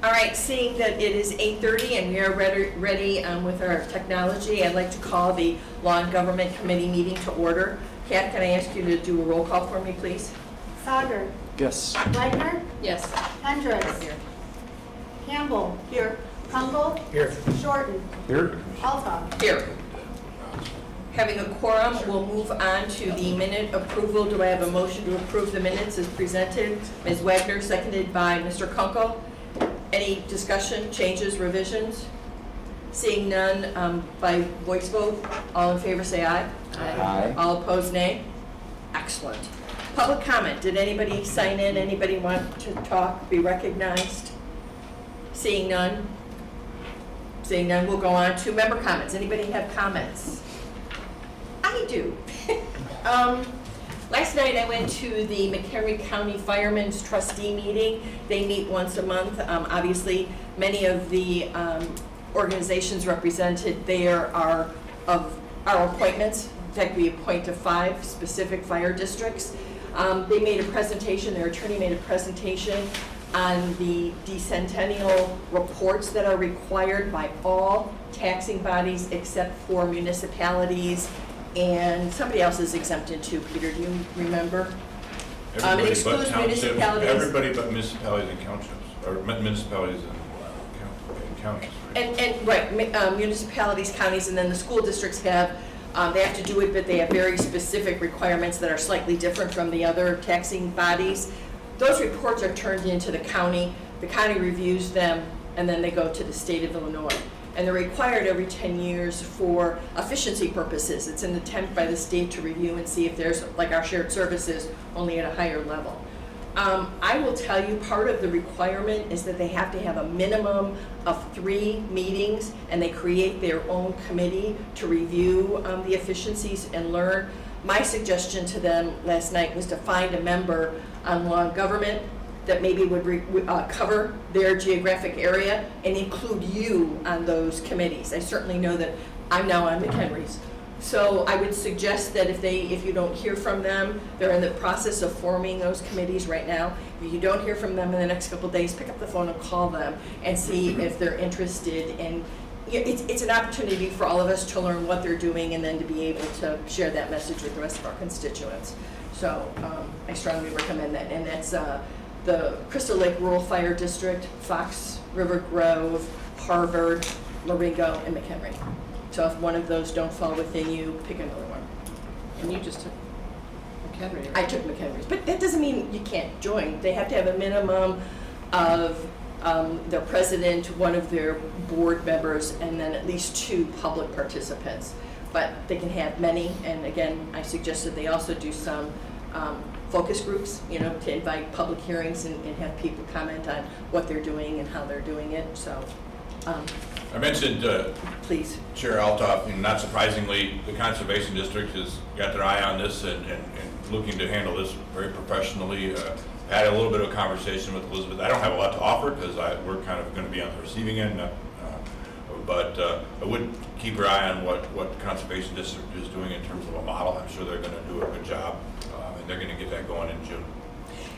All right, seeing that it is 8:30 and we are ready with our technology, I'd like to call the Law and Government Committee meeting to order. Kat, can I ask you to do a roll call for me, please? Sauger. Yes. Wagner. Yes. Hendricks. Here. Campbell. Here. Kunkel. Here. Shorten. Here. Altough. Here. Having a quorum, we'll move on to the minute approval. Do I have a motion to approve the minutes as presented? Ms. Wagner, seconded by Mr. Kunkel. Any discussion, changes, revisions? Seeing none, by voice vote, all in favor say aye. Aye. All opposed, nay. Excellent. Public comment. Did anybody sign in? Anybody want to talk, be recognized? Seeing none? Seeing none, we'll go on to member comments. Anybody have comments? I do. Last night I went to the McHenry County Firemen's Trustee meeting. They meet once a month. Obviously, many of the organizations represented there are of our appointments. In fact, we appoint to 5 specific fire districts. They made a presentation, their attorney made a presentation on the decennial reports that are required by all taxing bodies except for municipalities, and somebody else is exempted too. Peter, do you remember? It excludes municipalities. Everybody but municipalities and townships, or municipalities and counties. Right? And right, municipalities, counties, and then the school districts have, they have to do it, but they have very specific requirements that are slightly different from the other taxing bodies. Those reports are turned into the county reviews them, and then they go to the state of Illinois. And they're required every 10 years for efficiency purposes. It's an attempt by the state to review and see if there's, like our shared services, only at a higher level. I will tell you, part of the requirement is that they have to have a minimum of 3 meetings, and they create their own committee to review the efficiencies and learn. My suggestion to them last night was to find a member on law and government that maybe would cover their geographic area and include you on those committees. I certainly know that I'm now on McHenry's. So I would suggest that if you don't hear from them, they're in the process of forming those committees right now. If you don't hear from them in the next couple of days, pick up the phone and call them and see if they're interested. And it's an opportunity for all of us to learn what they're doing and then to be able to share that message with the rest of our constituents. So I strongly recommend that. And that's the Crystal Lake Rural Fire District, Fox River Grove, Harvard, Marengo, and McHenry. So if one of those don't fall within you, pick another one. And you just took McHenry, right? I took McHenry's, but that doesn't mean you can't join. They have to have a minimum of their president, one of their board members, and then at least 2 public participants. But they can have many, and again, I suggested they also do some focus groups, to invite public hearings and have people comment on what they're doing and how they're doing it. So, I mentioned, please. Chair Altough, not surprisingly, the Conservation District has got their eye on this and looking to handle this very professionally. I had a little bit of a conversation with Elizabeth. I don't have a lot to offer because we're kind of going to be on the receiving end, but I would keep your eye on what the Conservation District is doing in terms of a model. I'm sure they're going to do a good job, and they're going to get that going in June.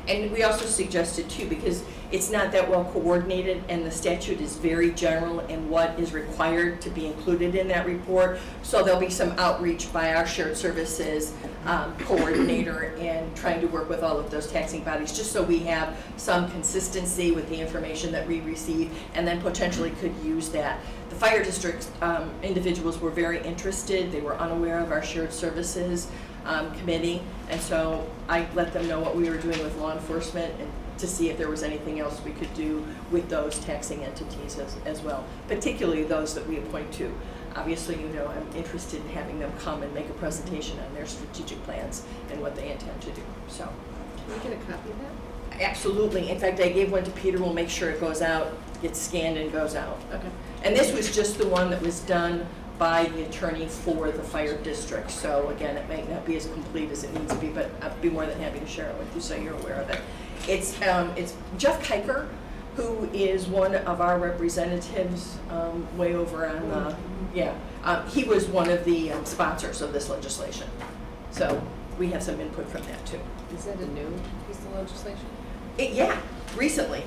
And we also suggested too, because it's not that well coordinated and the statute is very general in what is required to be included in that report. So there'll be some outreach by our shared services coordinator and trying to work with all of those taxing bodies just so we have some consistency with the information that we receive and then potentially could use that. The fire district individuals were very interested. They were unaware of our shared services committee, and so I let them know what we were doing with law enforcement and to see if there was anything else we could do with those taxing entities as well, particularly those that we appoint to. Obviously, I'm interested in having them come and make a presentation on their strategic plans and what they intend to do. So, Can we get a copy of that? absolutely. In fact, I gave one to Peter. We'll make sure it goes out, gets scanned and goes out. Okay. And this was just the one that was done by the attorney for the fire district. So again, it may not be as complete as it needs to be, but I'd be more than happy to share it with you so you're aware of it. It's Jeff Kiker, who is one of our representatives way over on the, he was one of the sponsors of this legislation. So we have some input from that too. Is that a new piece of legislation? Yeah, recently.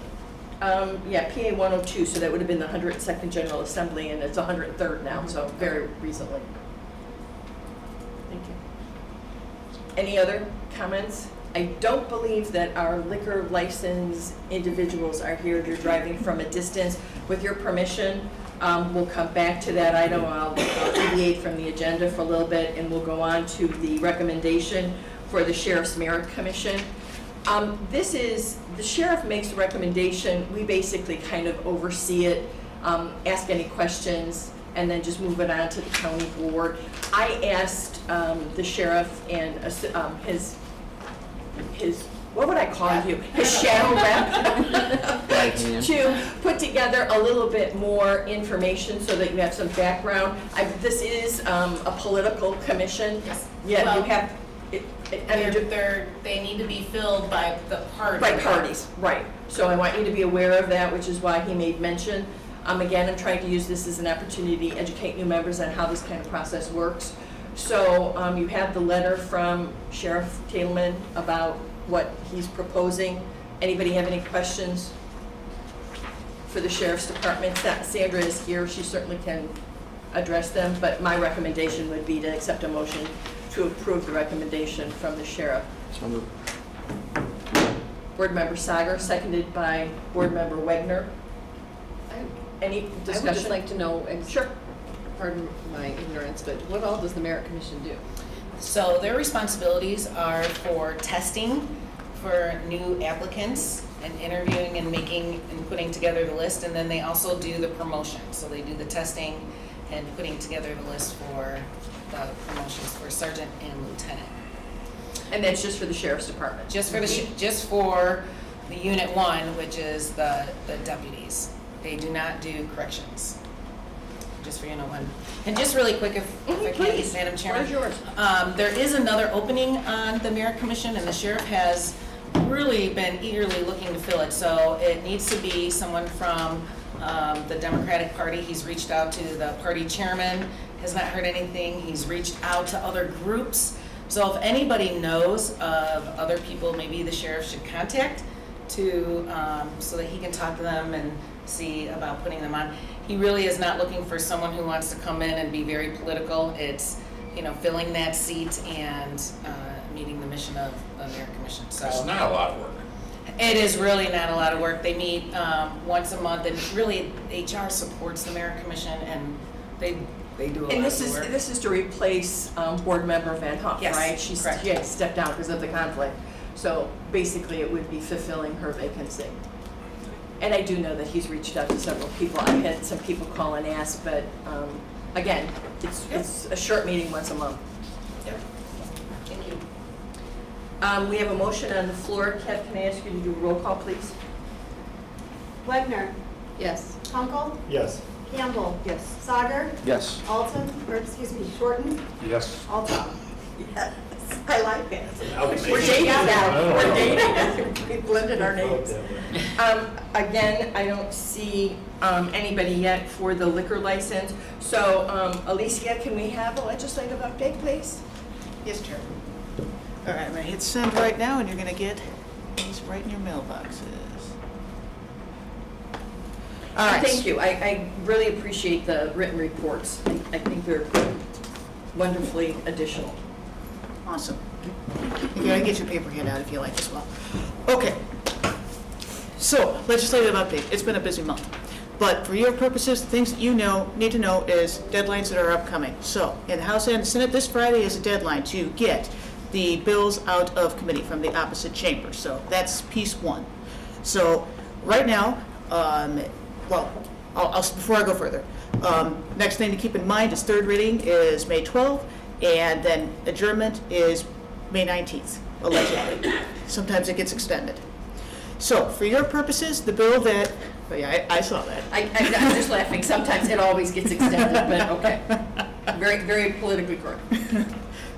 Yeah, PA 102, so that would have been the 102nd General Assembly, and it's 103rd now, so very recently. Thank you. Any other comments? I don't believe that our liquor license individuals are here. They're driving from a distance. With your permission, we'll come back to that item. I'll deviate from the agenda for a little bit, and we'll go on to the recommendation for the Sheriff's Merit Commission. This is, the sheriff makes a recommendation, we basically kind of oversee it, ask any questions, and then just move it on to the county board. I asked the sheriff and his, what would I call you? His shadow rep, to put together a little bit more information so that you have some background. This is a political commission. Yes. Yeah, you Well, have, they need to be filled by the party. by parties, right. So I want you to be aware of that, which is why he made mention. Again, I'm trying to use this as an opportunity to educate new members on how this kind of process works. So you have the letter from Sheriff Tatelman about what he's proposing. Anybody have any questions for the Sheriff's Department? Sandra is here, she certainly can address them, but my recommendation would be to accept a motion to approve the recommendation from the sheriff. Board Member Sager, seconded by Board Member Wegner. Any I would discussion? just like to know, Sure. pardon my ignorance, but what all does the Merit Commission do? So their responsibilities are for testing for new applicants and interviewing and making and putting together the list, and then they also do the promotion. So they do the testing and putting together the list for the promotions for sergeant and lieutenant. And that's just for the Sheriff's Department? Just for just for the Unit 1, which is the deputies. They do not do corrections. Just for Unit 1. And just really quick, if I Please, can, Madam Chairman. Where's yours? There is another opening on the Merit Commission, and the sheriff has really been eagerly looking to fill it. So it needs to be someone from the Democratic Party. He's reached out to the party chairman, has not heard anything. He's reached out to other groups. So if anybody knows of other people maybe the sheriff should contact to, so that he can talk to them and see about putting them on. He really is not looking for someone who wants to come in and be very political. It's, filling that seat and meeting the mission of the Merit Commission. So It's not a lot of work. it is really not a lot of work. They meet once a month, and really HR supports the Merit Commission, and they do a lot And of work. this is to replace Board Member Van Huff, Yes, right? She correct. had stepped down because of the conflict. So basically, it would be fulfilling her vacancy. And I do know that he's reached out to several people. I had some people call and ask, but again, it's a short meeting once a month. Yep. Thank you. We have a motion on the floor. Kat, can I ask you to do a roll call, please? Wegner, Yes. Kunkel, Yes. Campbell, Yes. Sager, Yes. Alton, Shorten, Yes. Alton. Yes, I like it. We're We're dating now. We're dating. We blended our Oh, names. Again, I don't see anybody yet for the liquor license. So, Alicia, can we have a legislative update, please? Yes, Chair. All right, I'm gonna hit send right now, and you're gonna get these right in your mailboxes. All right. Thank you. I really appreciate the written reports. I think they're wonderfully additional. Awesome. You gotta get your paper handout if you like as well. Okay. So, legislative update. It's been a busy month. But for your purposes, things that you need to know is deadlines that are upcoming. So, in the House and the Senate, this Friday is a deadline to get the bills out of committee from the opposite chamber. So, that's piece one. So, right now, before I go further, next thing to keep in mind is third reading is May 12th, and then adjournment is May 19th, allegedly. Sometimes it gets extended. So, for your purposes, the bill that, I saw that. I'm just laughing. Sometimes it always gets extended, but okay. Very, very politically correct.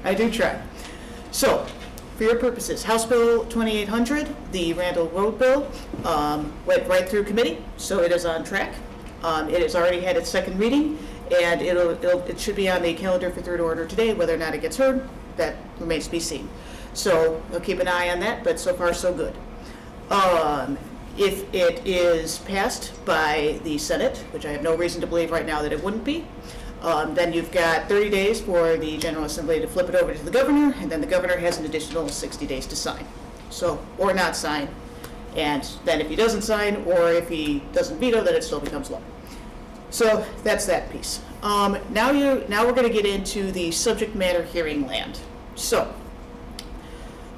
I do try. So, for your purposes, House Bill 2800, the Randall Road Bill, went right through committee, so it is on track. It has already had its second reading, and it should be on the calendar for third order today. Whether or not it gets heard, that remains to be seen. So we'll keep an eye on that, but so far so good. If it is passed by the Senate, which I have no reason to believe right now that it wouldn't be, then you've got 30 days for the General Assembly to flip it over to the governor, and then the governor has an additional 60 days to sign. So, or not sign. And then if he doesn't sign, or if he doesn't veto, then it still becomes law. So that's that piece. Now we're going to get into the subject matter hearing land. So,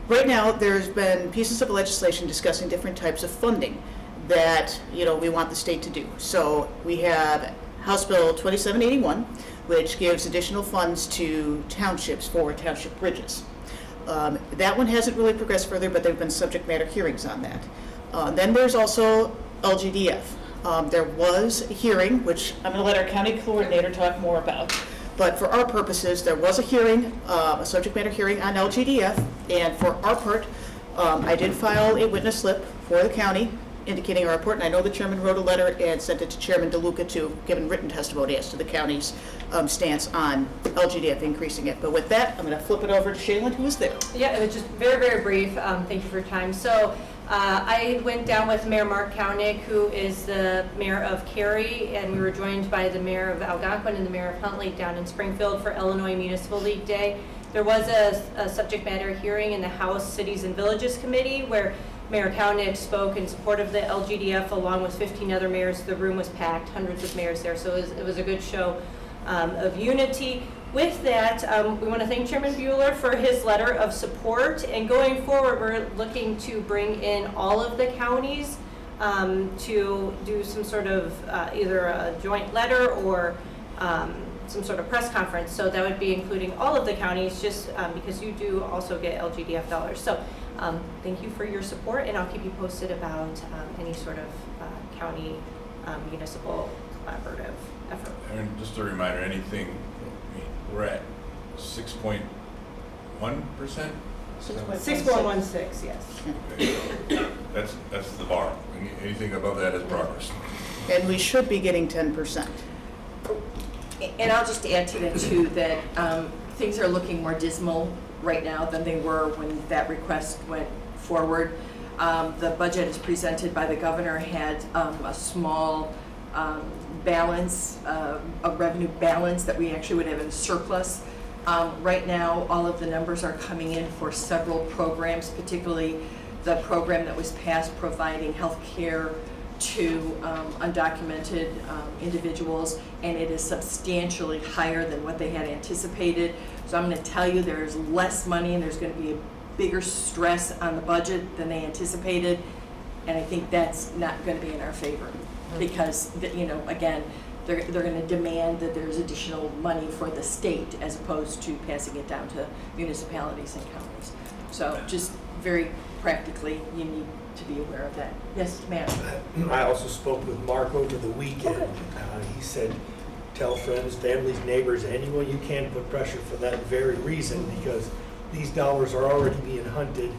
right now, there's been pieces of legislation discussing different types of funding that, we want the state to do. So we have House Bill 2781, which gives additional funds to townships for township bridges. That one hasn't really progressed further, but there have been subject matter hearings on that. Then there's also LGDF. There was a hearing, which I'm going to let our county coordinator talk more about. But for our purposes, there was a hearing, a subject matter hearing on LGDF, and for our part, I did file a witness slip for the county indicating our report, and I know the chairman wrote a letter and sent it to Chairman DeLuca to give written testimony as to the county's stance on LGDF increasing it. But with that, I'm going to flip it over to Shaylin, who is there. Yeah, it was just very, very brief. Thank you for your time. So I went down with Mayor Mark Kalnick, who is the mayor of Cary, and we were joined by the mayor of Algonquin and the mayor of Huntley down in Springfield for Illinois Municipal League Day. There was a subject matter hearing in the House Cities and Villages Committee where Mayor Kalnick spoke in support of the LGDF along with 15 other mayors. The room was packed, hundreds of mayors there, so it was a good show of unity. With that, we want to thank Chairman Bueller for his letter of support, and going forward, we're looking to bring in all of the counties to do some sort of either a joint letter or some sort of press conference. So that would be including all of the counties, just because you do also get LGDF dollars. So thank you for your support, and I'll keep you posted about any sort of county municipal collaborative effort. And just a reminder, we're at 6.1%? 6.16, yes. Okay. That's the bar. Anything above that is progress. And we should be getting 10%. And I'll just add to that too, that things are looking more dismal right now than they were when that request went forward. The budget as presented by the governor had a small balance, a revenue balance that we actually would have in surplus. Right now, all of the numbers are coming in for several programs, particularly the program that was passed providing health care to undocumented individuals, and it is substantially higher than what they had anticipated. So I'm going to tell you there's less money and there's going to be a bigger stress on the budget than they anticipated, and I think that's not going to be in our favor because, again, they're going to demand that there's additional money for the state as opposed to passing it down to municipalities and counties. So just very practically, you need to be aware of that. Yes, ma'am. I also spoke with Mark over the weekend. Okay. He said, tell friends, families, neighbors, anyone you can, put pressure for that very reason, because these dollars are already being hunted,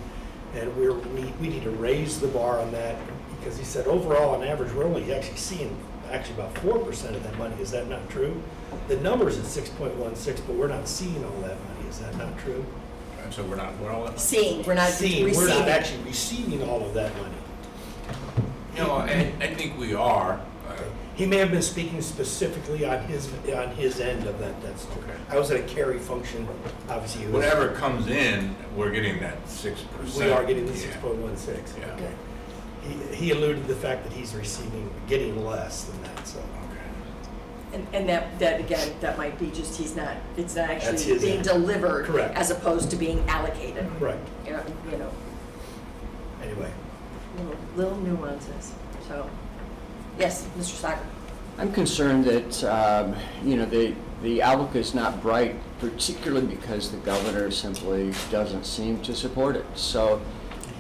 and we need to raise the bar on that, because he said overall, on average, we're only actually seeing about 4% of that money. Is that not true? The number's at 6.16, but we're not seeing all that money. Is that not true? And so we're all Seeing, we're not Seeing, receiving. we're not actually receiving all of that money. I think we are. He may have been speaking specifically on his end of that. That's true. Okay. I was at a Cary function, obviously. Whatever comes in, we're getting that 6%. We are getting the Yeah. 6.16. Yeah. Okay. He alluded to the fact that he's getting less than that, so. Okay. And that again, that might be just it's not That's actually his being end. delivered. Correct. As opposed to being allocated. Right. Anyway. Little nuances, so. Yes, Mr. Sager. I'm concerned that, the outlook is not bright, particularly because the governor simply doesn't seem to support it. So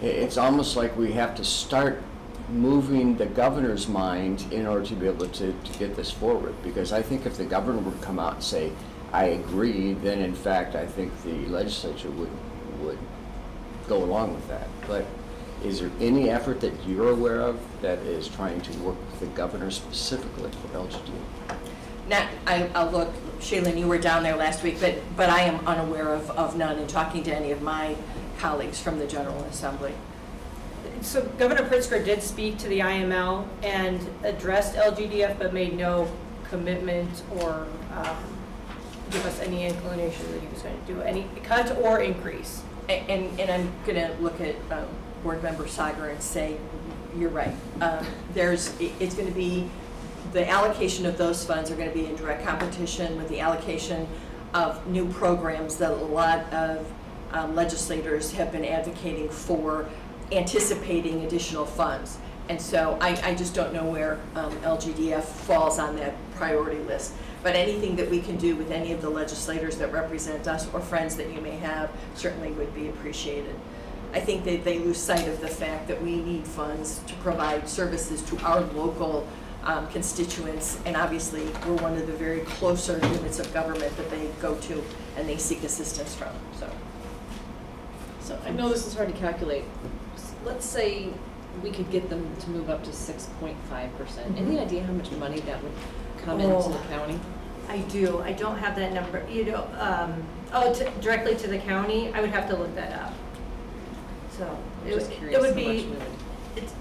it's almost like we have to start moving the governor's mind in order to be able to get this forward. Because I think if the governor would come out and say, I agree, then in fact, I think the legislature would go along with that. But is there any effort that you're aware of that is trying to work with the governor specifically for LGD? I'll look, Shaylin, you were down there last week, but I am unaware of none in talking to any of my colleagues from the General Assembly. So Governor Pritzker did speak to the IML and addressed LGDF, but made no commitment or give us any inclination that he was going to do any cut or increase. And I'm going to look at Board Member Sager and say, you're right. It's going to be, the allocation of those funds are going to be in direct competition with the allocation of new programs that a lot of legislators have been advocating for, anticipating additional funds. And so I just don't know where LGDF falls on that priority list. But anything that we can do with any of the legislators that represent us or friends that you may have certainly would be appreciated. I think that they lose sight of the fact that we need funds to provide services to our local constituents, and obviously we're one of the very closer units of government that they go to and they seek assistance from. So I know this is hard to calculate. Let's say we could get them to move up to 6.5%. Any idea how much money that would come into the county? I do. I don't have that number. You know, directly to the county. I would have to look that up. So Just it curious would how be. much we would-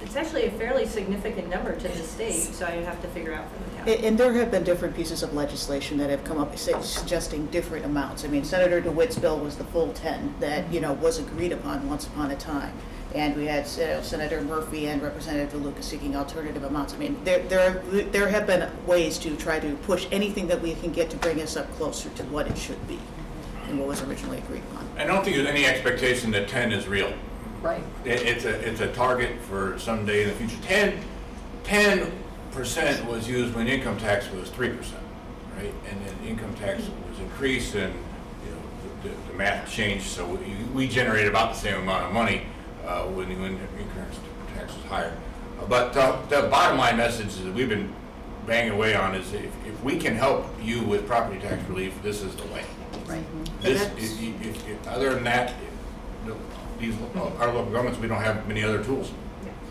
It's actually a fairly significant number to the state, so I would have to figure out from the county. And there have been different pieces of legislation that have come up suggesting different amounts. I mean, Senator DeWitt's bill was the full 10 that, was agreed upon once upon a time. And we had Senator Murphy and Representative DeLuca seeking alternative amounts. I mean, there have been ways to try to push anything that we can get to bring us up closer to what it should be and what was originally agreed upon. I don't think there's any expectation that 10 is real. Right. It's a target for someday in the future. 10% was used when income tax was 3%, right? And then income tax was increased, and the math changed, so we generated about the same amount of money when income tax was higher. But the bottom line message that we've been banging away on is if we can help you with property tax relief, this is the way. Right. Other than that, our local governments, we don't have many other tools.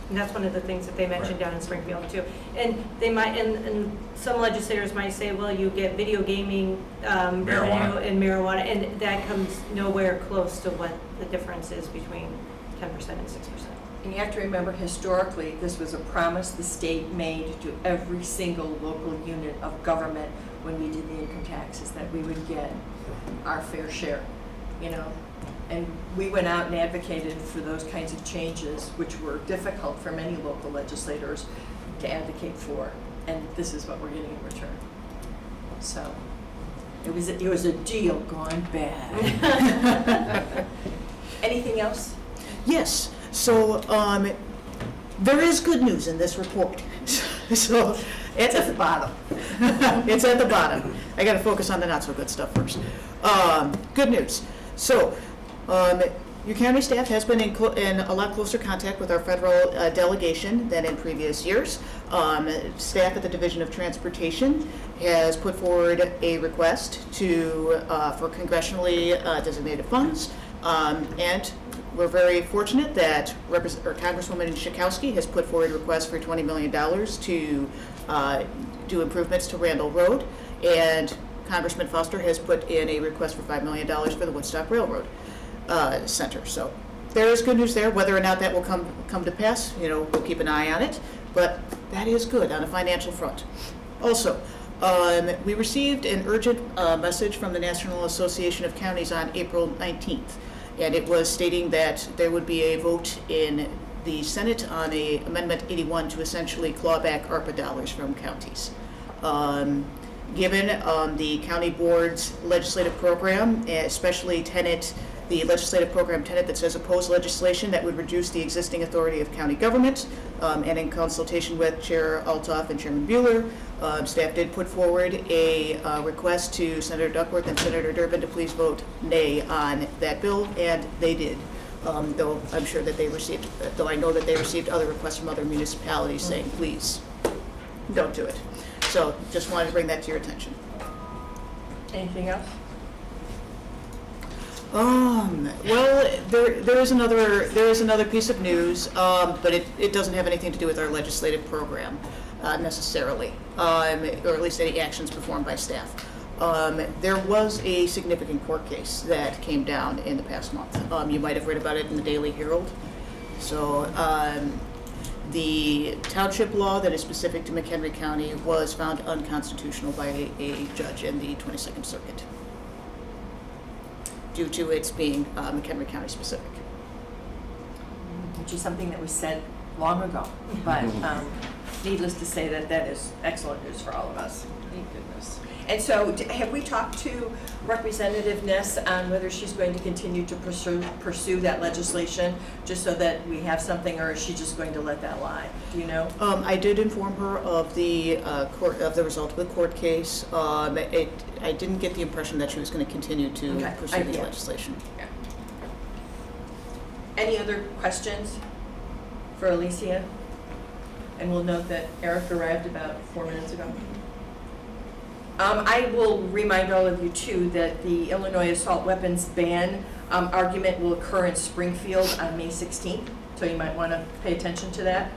And that's one of the things that they mentioned Right. down in Springfield too. And they might, and some legislators might say, well, you get video gaming revenue and marijuana, and that comes nowhere close to what the difference is between 10% and 6%. And you have to remember, historically, this was a promise the state made to every single local unit of government when we did the income taxes, that we would get our fair share, And we went out and advocated for those kinds of changes, which were difficult for many local legislators to advocate for. And this is what we're getting in return. So it was a deal gone bad. Anything else? Yes, so there is good news in this report. So it's at the bottom. It's at the bottom. I got to focus on the not so good stuff first. Good news. So your county staff has been in a lot closer contact with our federal delegation than in previous years. Staff at the Division of Transportation has put forward a request for congressionally designated funds, and we're very fortunate that Congresswoman Schakowsky has put forward a request for $20 million to do improvements to Randall Road, and Congressman Foster has put in a request for $5 million for the Woodstock Railroad Center. So there is good news there. Whether or not that will come to pass, we'll keep an eye on it, but that is good on a financial front. Also, we received an urgent message from the National Association of Counties on April 19th. And it was stating that there would be a vote in the Senate on a Amendment 81 to essentially claw back ARPA dollars from counties. Given the county board's legislative program, especially the legislative program tenet that says oppose legislation that would reduce the existing authority of county government, and in consultation with Chair Althoff and Chairman Bueller, staff did put forward a request to Senator Duckworth and Senator Durbin to please vote nay on that bill, and they did. Though I'm sure that though I know that they received other requests from other municipalities saying, please, don't do it. So just wanted to bring that to your attention. Anything else? Well, there is another piece of news, but it doesn't have anything to do with our legislative program necessarily, or at least any actions performed by staff. There was a significant court case that came down in the past month. You might have read about it in the Daily Herald. So the township law that is specific to McHenry County was found unconstitutional by a judge in the 22nd Circuit due to its being McHenry County specific. Which is something that was said long ago, but needless to say that that is excellent news for all of us. Thank goodness. And so, have we talked to Representative Ness on whether she's going to continue to pursue that legislation, just so that we have something, or is she just going to let that lie? Do you know? I did inform her of the result of the court case. I didn't get the impression that she was going to continue to Okay. pursue the Yeah. legislation. Yeah. Any other questions for Alicia? And we'll note that Eric arrived about 4 minutes ago. I will remind all of you too that the Illinois assault weapons ban argument will occur in Springfield on May 16th, so you might want to pay attention to that.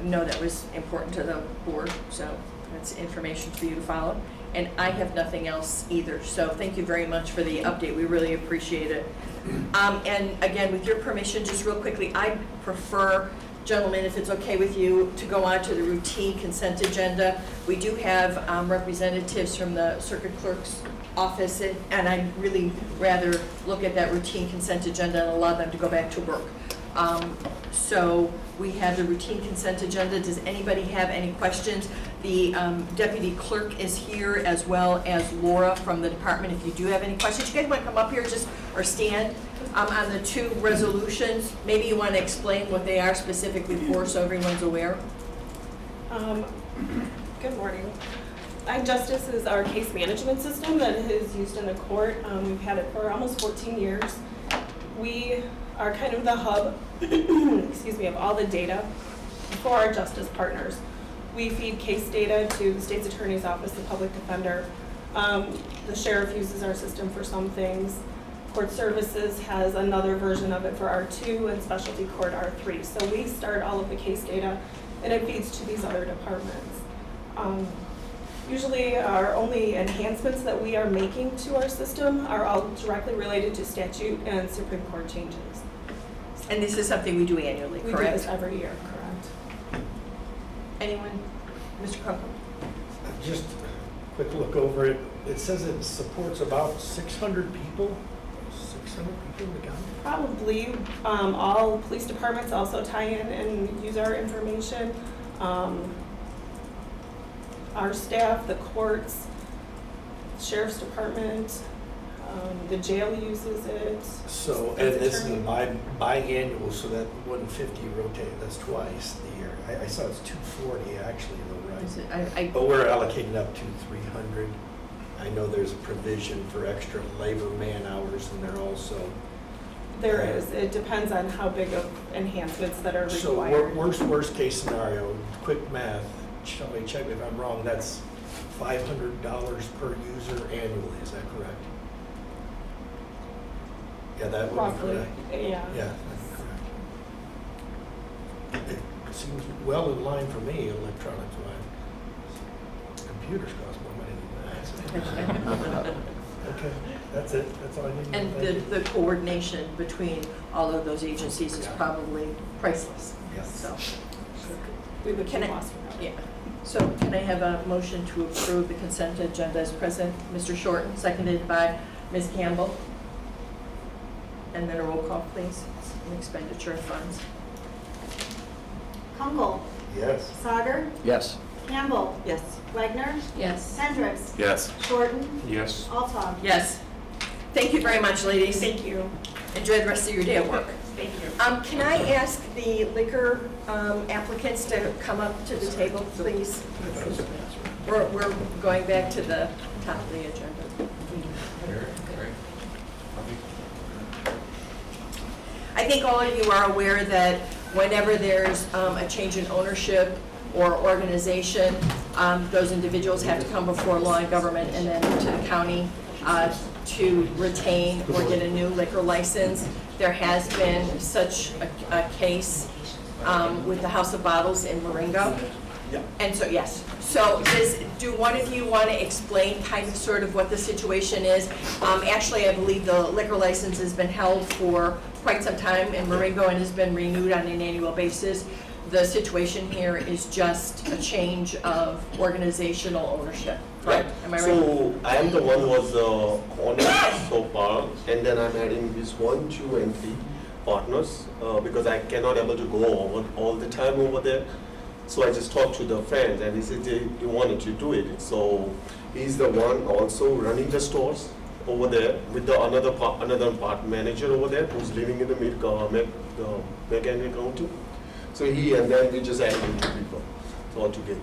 I know that was important to the board, so that's information for you to follow. And I have nothing else either, so thank you very much for the update. We really appreciate it. And again, with your permission, just real quickly, I prefer, gentlemen, if it's okay with you, to go on to the routine consent agenda. We do have representatives from the circuit clerk's office, and I'd really rather look at that routine consent agenda and allow them to go back to work. So we have the routine consent agenda. Does anybody have any questions? The deputy clerk is here, as well as Laura from the department. If you do have any questions, you guys want to come up here or stand on the two resolutions? Maybe you want to explain what they are specifically for, so everyone's aware. Good morning. iJustice is our case management system that is used in the court. We've had it for almost 14 years. We are kind of the hub, excuse me, of all the data for our justice partners. We feed case data to the state's attorney's office, the public defender. The sheriff uses our system for some things. Court Services has another version of it for R2 and Specialty Court R3. So we start all of the case data and it feeds to these other departments. Usually our only enhancements that we are making to our system are all directly related to statute and Supreme Court changes. And this is something we do annually, We do correct? this every year, correct? Anyone? Mr. Crumpler? Just a quick look over it. It says it supports about 600 people. 600 people in the county? Probably. All police departments also tie in and use our information. Our staff, the courts, sheriff's department, the jail uses it. So, and State's this is a attorney. biannual, so that 150 rotated, that's twice the year. I saw it's 240 actually, though, Is right? it, But we're allocating up to 300. I know there's a provision for extra labor man hours in there also. There is. It depends on how big of enhancements that are So required. worst case scenario, quick math, somebody check me if I'm wrong, that's $500 per user annually, is that correct? Yeah, that would be Roughly, correct. yeah. Yeah, that's correct. It seems well in line for me, electronics wise. Computers cost more money than that. Okay, that's it, that's all I need. and Thank you. the coordination between all of those agencies is probably priceless. Yes. So, We would Can be I- lost without it. yeah. So can I have a motion to approve the consent agenda as present? Mr. Shorten, seconded by Ms. Campbell. And then a roll call, please. It's an expenditure of funds. Kunkel, Yes. Sauger, Yes. Campbell, Yes. Wagner, Yes. Hendricks, Yes. Shorten, Yes. Alton. Yes. Thank you very much, ladies. Thank you. Enjoy the rest of your day at work. Thank you. Can I ask the liquor applicants to come up to the table, please? We're going back to the top of the agenda. I think all of you are aware that whenever there's a change in ownership or organization, those individuals have to come before law and government and then to the county to retain or get a new liquor license. There has been such a case with the House of Bottles in Marengo. And so, yes. So do one of you want to explain kind of sort of what the situation is? Actually, I believe the liquor license has been held for quite some time in Marengo and has been renewed on an annual basis. The situation here is just a change of organizational ownership, correct? Am I right? So I am the one who was owner so far, and then I'm adding this 1, 2, and 3 partners because I cannot able to go over all the time over there. So I just talked to the friends, and he said he wanted to do it. So he's the one also running the stores over there with the another part manager over there who's living in the Marengo County. So he and then we just added 2 people all together.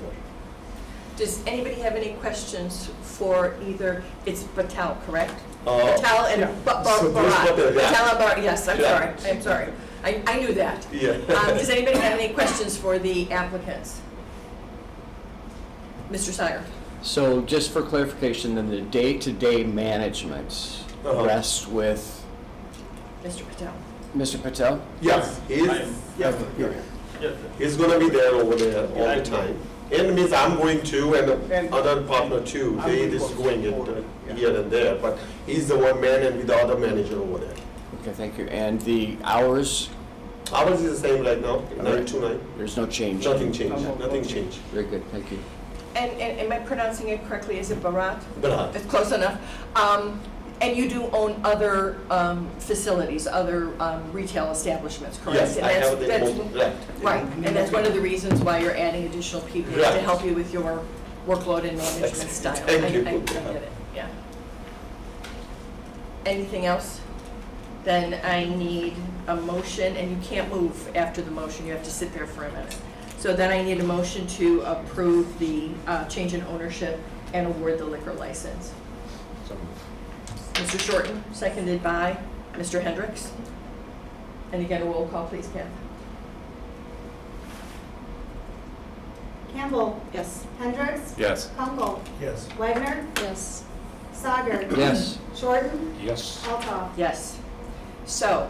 Does anybody have any questions for either, it's Patel, correct? Uh, Patel and So this Barat. Patel, yeah. Patel and Barat, yes, I'm Yeah. sorry, I'm sorry. I knew that. Yeah. Does anybody have any questions for the applicants? Mr. Sire? So just for clarification, then the day-to-day management rests with Mr. Patel? Mr. Patel? Yes, he's gonna be there over there all the time. And means I'm going to, and other partner too, they just going it here and there, but he's the one man and with the other manager over there. Okay, thank you. And the hours, Ours is the same right now, 9 to 9. there's no change? Nothing changed, nothing changed. Very good, thank you. And am I pronouncing it correctly? Is it Barat? Barat. It's close enough. And you do own other facilities, other retail establishments, correct? Yes, And I that's- have the that's- whole, right. Right, and that's one of the reasons why you're adding additional people to Right. help you with your workload and management style. Thank you. I get it, yeah. Anything else? Then I need a motion, and you can't move after the motion, you have to sit there for a minute. So then I need a motion to approve the change in ownership and award the liquor license. Mr. Shorten, seconded by Mr. Hendricks. And again, a roll call, please, Kath. Campbell. Yes. Hendricks. Yes. Kunkel. Yes. Wagner. Yes. Sager. Yes. Shorten. Yes. Altough. Yes. So,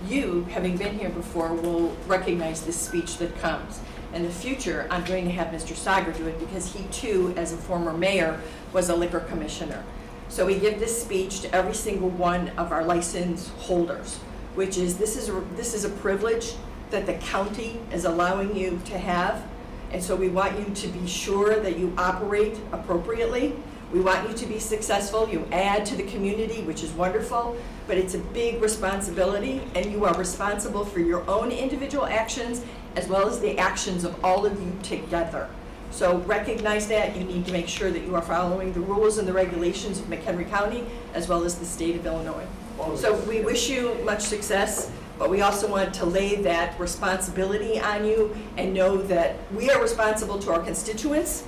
you, having been here before, will recognize this speech that comes. In the future, I'm going to have Mr. Sager do it because he too, as a former mayor, was a liquor commissioner. So we give this speech to every single one of our license holders, which is, this is a privilege that the county is allowing you to have. And so we want you to be sure that you operate appropriately. We want you to be successful. You add to the community, which is wonderful, but it's a big responsibility, and you are responsible for your own individual actions as well as the actions of all of you together. So recognize that. You need to make sure that you are following the rules and the regulations of McHenry County as well as the state of Illinois. So we wish you much success, but we also want to lay that responsibility on you and know that we are responsible to our constituents,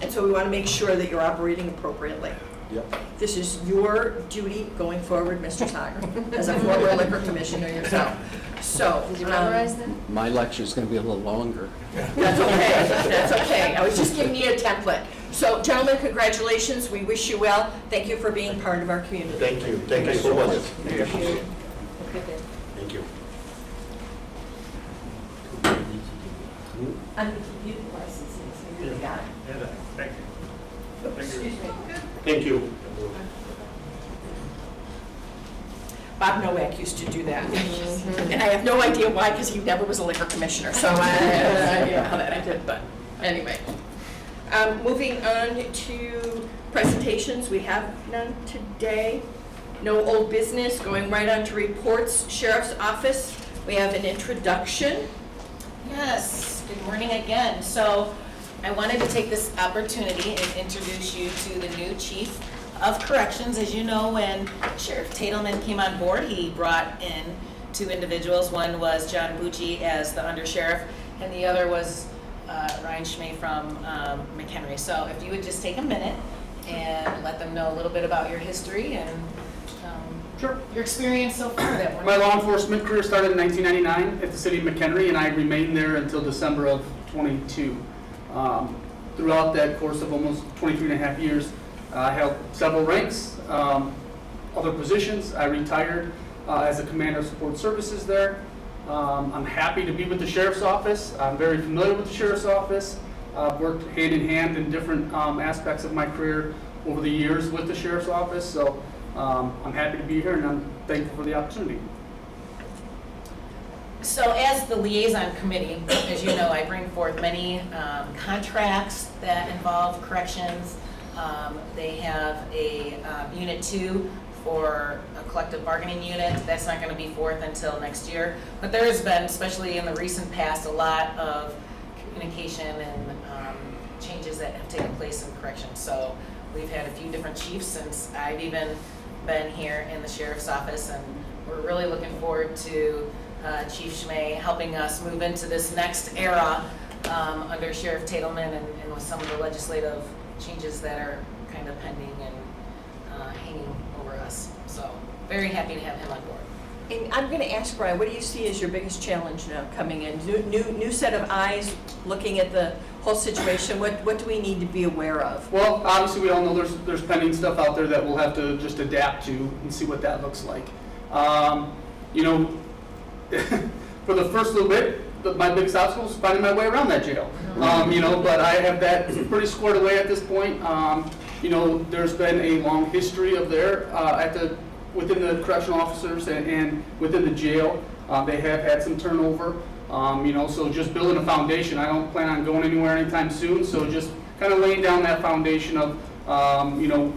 and so we want to make sure that you're operating appropriately. Yep. This is your duty going forward, Mr. Sager, as a former liquor commissioner yourself. So. Did you memorize that? My lecture's gonna be a little longer. That's okay, that's okay. I was just giving you a template. So, gentlemen, congratulations. We wish you well. Thank you for being part of our community. Thank you so much. Okay. Thank you. I'm going to give you the licensing, so you got it. Thank you. Excuse me. Thank you. Bob Nowak used to do that. And I have no idea why, because he never was a liquor commissioner, so I have no idea how that I did, but anyway. Moving on to presentations, we have none today. No old business, going right on to reports. Sheriff's Office, we have an introduction. Yes, good morning again. So I wanted to take this opportunity and introduce you to the new chief of corrections. As you know, when Sheriff Tatelman came on board, he brought in 2 individuals. One was John Bucci as the undersheriff, and the other was Ryan Schmay from McHenry. So if you would just take a minute and let them know a little bit about your history and Sure. your experience so far. That My law enforcement career started in 1999 at the city of McHenry, and I remained there until December of 22. Throughout that course of almost 23 and a half years, I held several ranks, other positions. I retired as a commander of support services there. I'm happy to be with the sheriff's office. I'm very familiar with the sheriff's office. I've worked hand in hand in different aspects of my career over the years with the sheriff's office. So I'm happy to be here, and I'm thankful for the opportunity. So as the liaison committee, as you know, I bring forth many contracts that involve corrections. They have a Unit 2 for a collective bargaining unit. That's not going to be forth until next year. But there has been, especially in the recent past, a lot of communication and changes that have taken place in corrections. So we've had a few different chiefs since I've even been here in the sheriff's office, and we're really looking forward to Chief Schmay helping us move into this next era under Sheriff Tatelman and with some of the legislative changes that are kind of pending and hanging over us. So very happy to have him on board. And I'm going to ask Brian, what do you see as your biggest challenge now coming in? New set of eyes looking at the whole situation. What do we need to be aware of? Well, obviously, we all know there's pending stuff out there that we'll have to just adapt to and see what that looks like. You know, for the first little bit, my biggest obstacle was finding my way around that jail. You know, but I have that pretty squared away at this point. You know, there's been a long history of there within the correctional officers and within the jail. They have had some turnover. You know, so just building a foundation. I don't plan on going anywhere anytime soon. So just kind of laying down that foundation of, you know,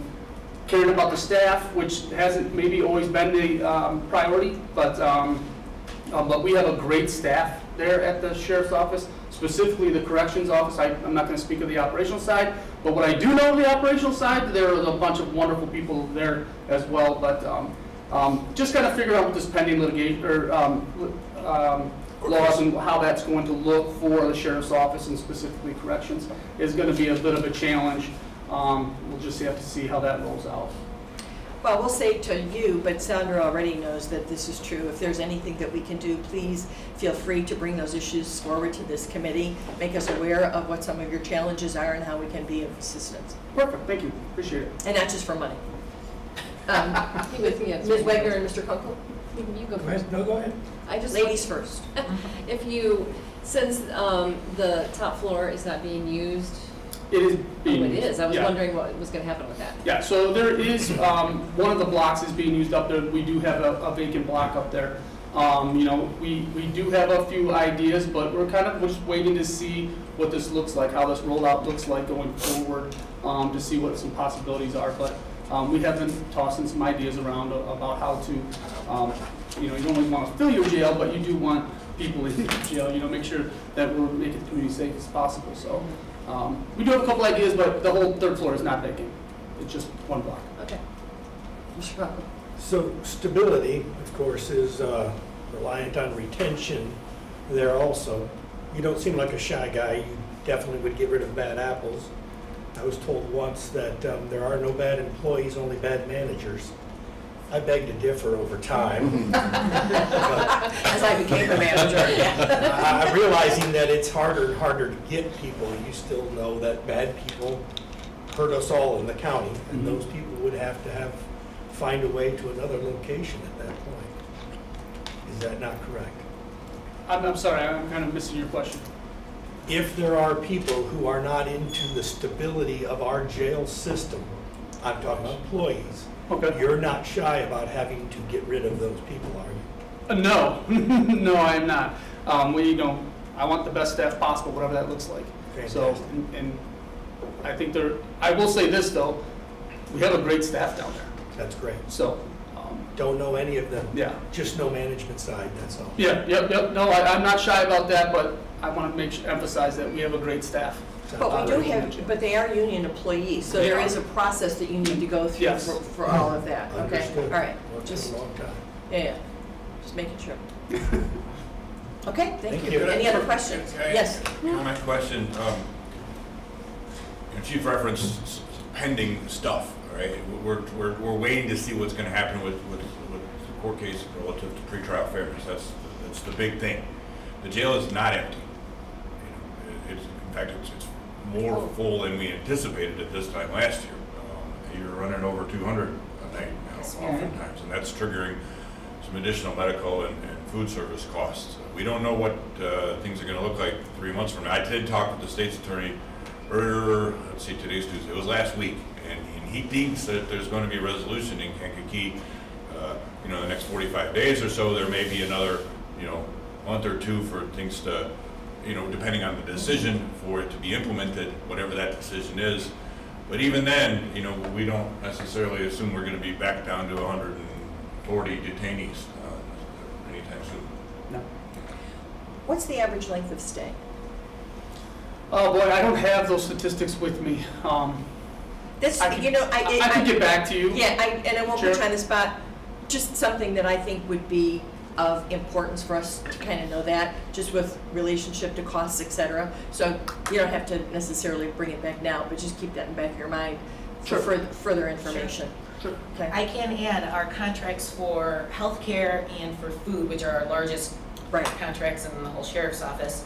caring about the staff, which hasn't maybe always been the priority, but we have a great staff there at the sheriff's office, specifically the corrections office. I'm not going to speak of the operational side, but what I do know of the operational side, there are a bunch of wonderful people there as well. But just kind of figure out what this pending litigation or laws and how that's going to look for the sheriff's office and specifically corrections is going to be a bit of a challenge. We'll just have to see how that rolls out. Well, we'll say to you, but Sandra already knows that this is true. If there's anything that we can do, please feel free to bring those issues forward to this committee. Make us aware of what some of your challenges are and how we can be of assistance. Perfect, thank you, appreciate it. And not just for money. Ms. Wagner and Mr. Kunkel? You go Go first. ahead, no, go ahead. I just Ladies first. since the top floor is not being used. It is Oh, being it is. I was yeah. wondering what was going to happen with that. Yeah, so there is, one of the blocks is being used up there. We do have a vacant block up there. You know, we do have a few ideas, but we're just waiting to see what this looks like, how this rollout looks like going forward, to see what some possibilities are. But we have been tossing some ideas around about how to, you know, you don't always want to fill your jail, but you do want people in your jail, you know, make sure that we're making the community safe as possible. So we do have a couple ideas, but the whole third floor is not vacant. It's just one block. Okay. Mr. Kunkel? So stability, of course, is reliant on retention there also. You don't seem like a shy guy. You definitely would get rid of bad apples. I was told once that there are no bad employees, only bad managers. I beg to differ over time. As I became a manager. I'm realizing that it's harder and harder to get people. You still know that bad people hurt us all in the county, and those people would have to find a way to another location at that point. Is that not correct? I'm sorry, I'm kind of missing your question. If there are people who are not into the stability of our jail system, I'm talking about employees, Okay. you're not shy about having to get rid of those people, are you? No, no, I am not. I want the best staff possible, whatever that looks like. So, Fantastic. and I think I will say this though, we have a great staff down there. That's great. So, Don't know any of them. yeah. Just know management side, that's all. Yep. No, I'm not shy about that, but I want to emphasize that we have a great staff. But we do have, but they are union employees, so there is a process that you need to go through Yes. for all of that, okay? Understood. All right, Worked just, a long time. yeah, just making sure. Okay, thank Thank you. you. Any other questions? Can I Yes. ask a comment question? Chief referenced pending stuff, right? We're waiting to see what's going to happen with the court case relative to pretrial fairness. That's the big thing. The jail is not empty. In fact, it's more full than we anticipated at this time last year. You're running over 200 a night now, oftentimes, and that's triggering some additional medical and food service costs. We don't know what things are going to look like 3 months from now. I did talk with the state's attorney earlier, let's see, today's Tuesday, it was last week, and he thinks that there's going to be a resolution in Kankakee, the next 45 days or so. There may be another, month or two for things to, depending on the decision, for it to be implemented, whatever that decision is. But even then, we don't necessarily assume we're gonna be back down to 140 detainees anytime soon. No. What's the average length of stay? Oh, boy, I don't have those statistics with me. This, I can get back to you. Yeah, and I won't put Sure. you on the spot, just something that I think would be of importance for us to kind of know that, just with relationship to costs, et cetera. So you don't have to necessarily bring it back now, but just keep that in the back of your mind for Sure. further information. Sure. Okay. I can add our contracts for healthcare and for food, which are our largest Right. contracts in the whole sheriff's office.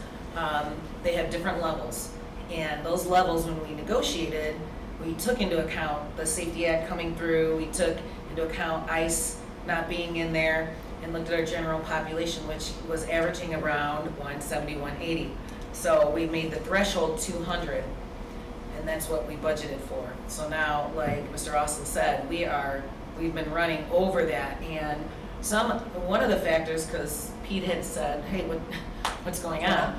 They have different levels. And those levels, when we negotiated, we took into account the Safety Act coming through, we took into account ICE not being in there, and looked at our general population, which was averaging around 170, 180. So we made the threshold 200, and that's what we budgeted for. So now, like Mr. Austin said, we've been running over that, and one of the factors, because Pete had said, hey, what's going on?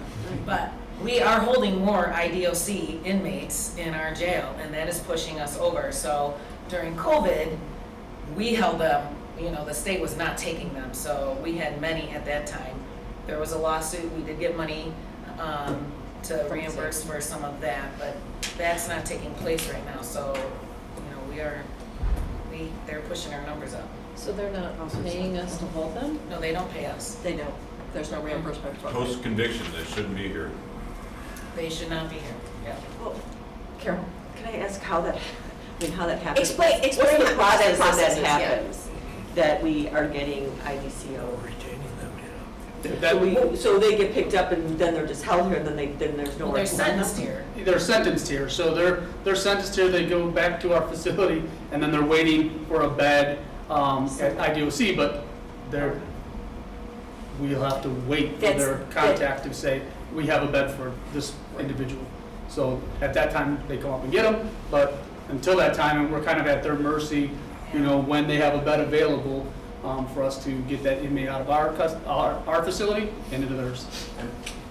But we are holding more IDOC inmates in our jail, and that is pushing us over. So during COVID, we held them, the state was not taking them, so we had many at that time. There was a lawsuit, we did get money to reimburse for some of that, but that's not taking place right now, so, they're pushing our numbers up. So they're not paying us to hold them? No, they don't pay us. They don't. There's no reimbursement for it. Post-conviction, they shouldn't be here. They should not be here, yeah. Well, Carol, Can I ask how that happens? explain What's how the process process that is, yeah. happens, that we are getting IDCO? Retaining them, So they get picked up and then they're just held here and then there's Well, nowhere they're to send them? sentenced here. They're sentenced here, so they're sentenced here, they go back to our facility, and then they're waiting for a bed at IDOC, but we'll have to wait for their contact to say, we have a bed for this individual. So at that time, they come up and get them, but until that time, we're kind of at their mercy, when they have a bed available for us to get that inmate out of our facility and into theirs.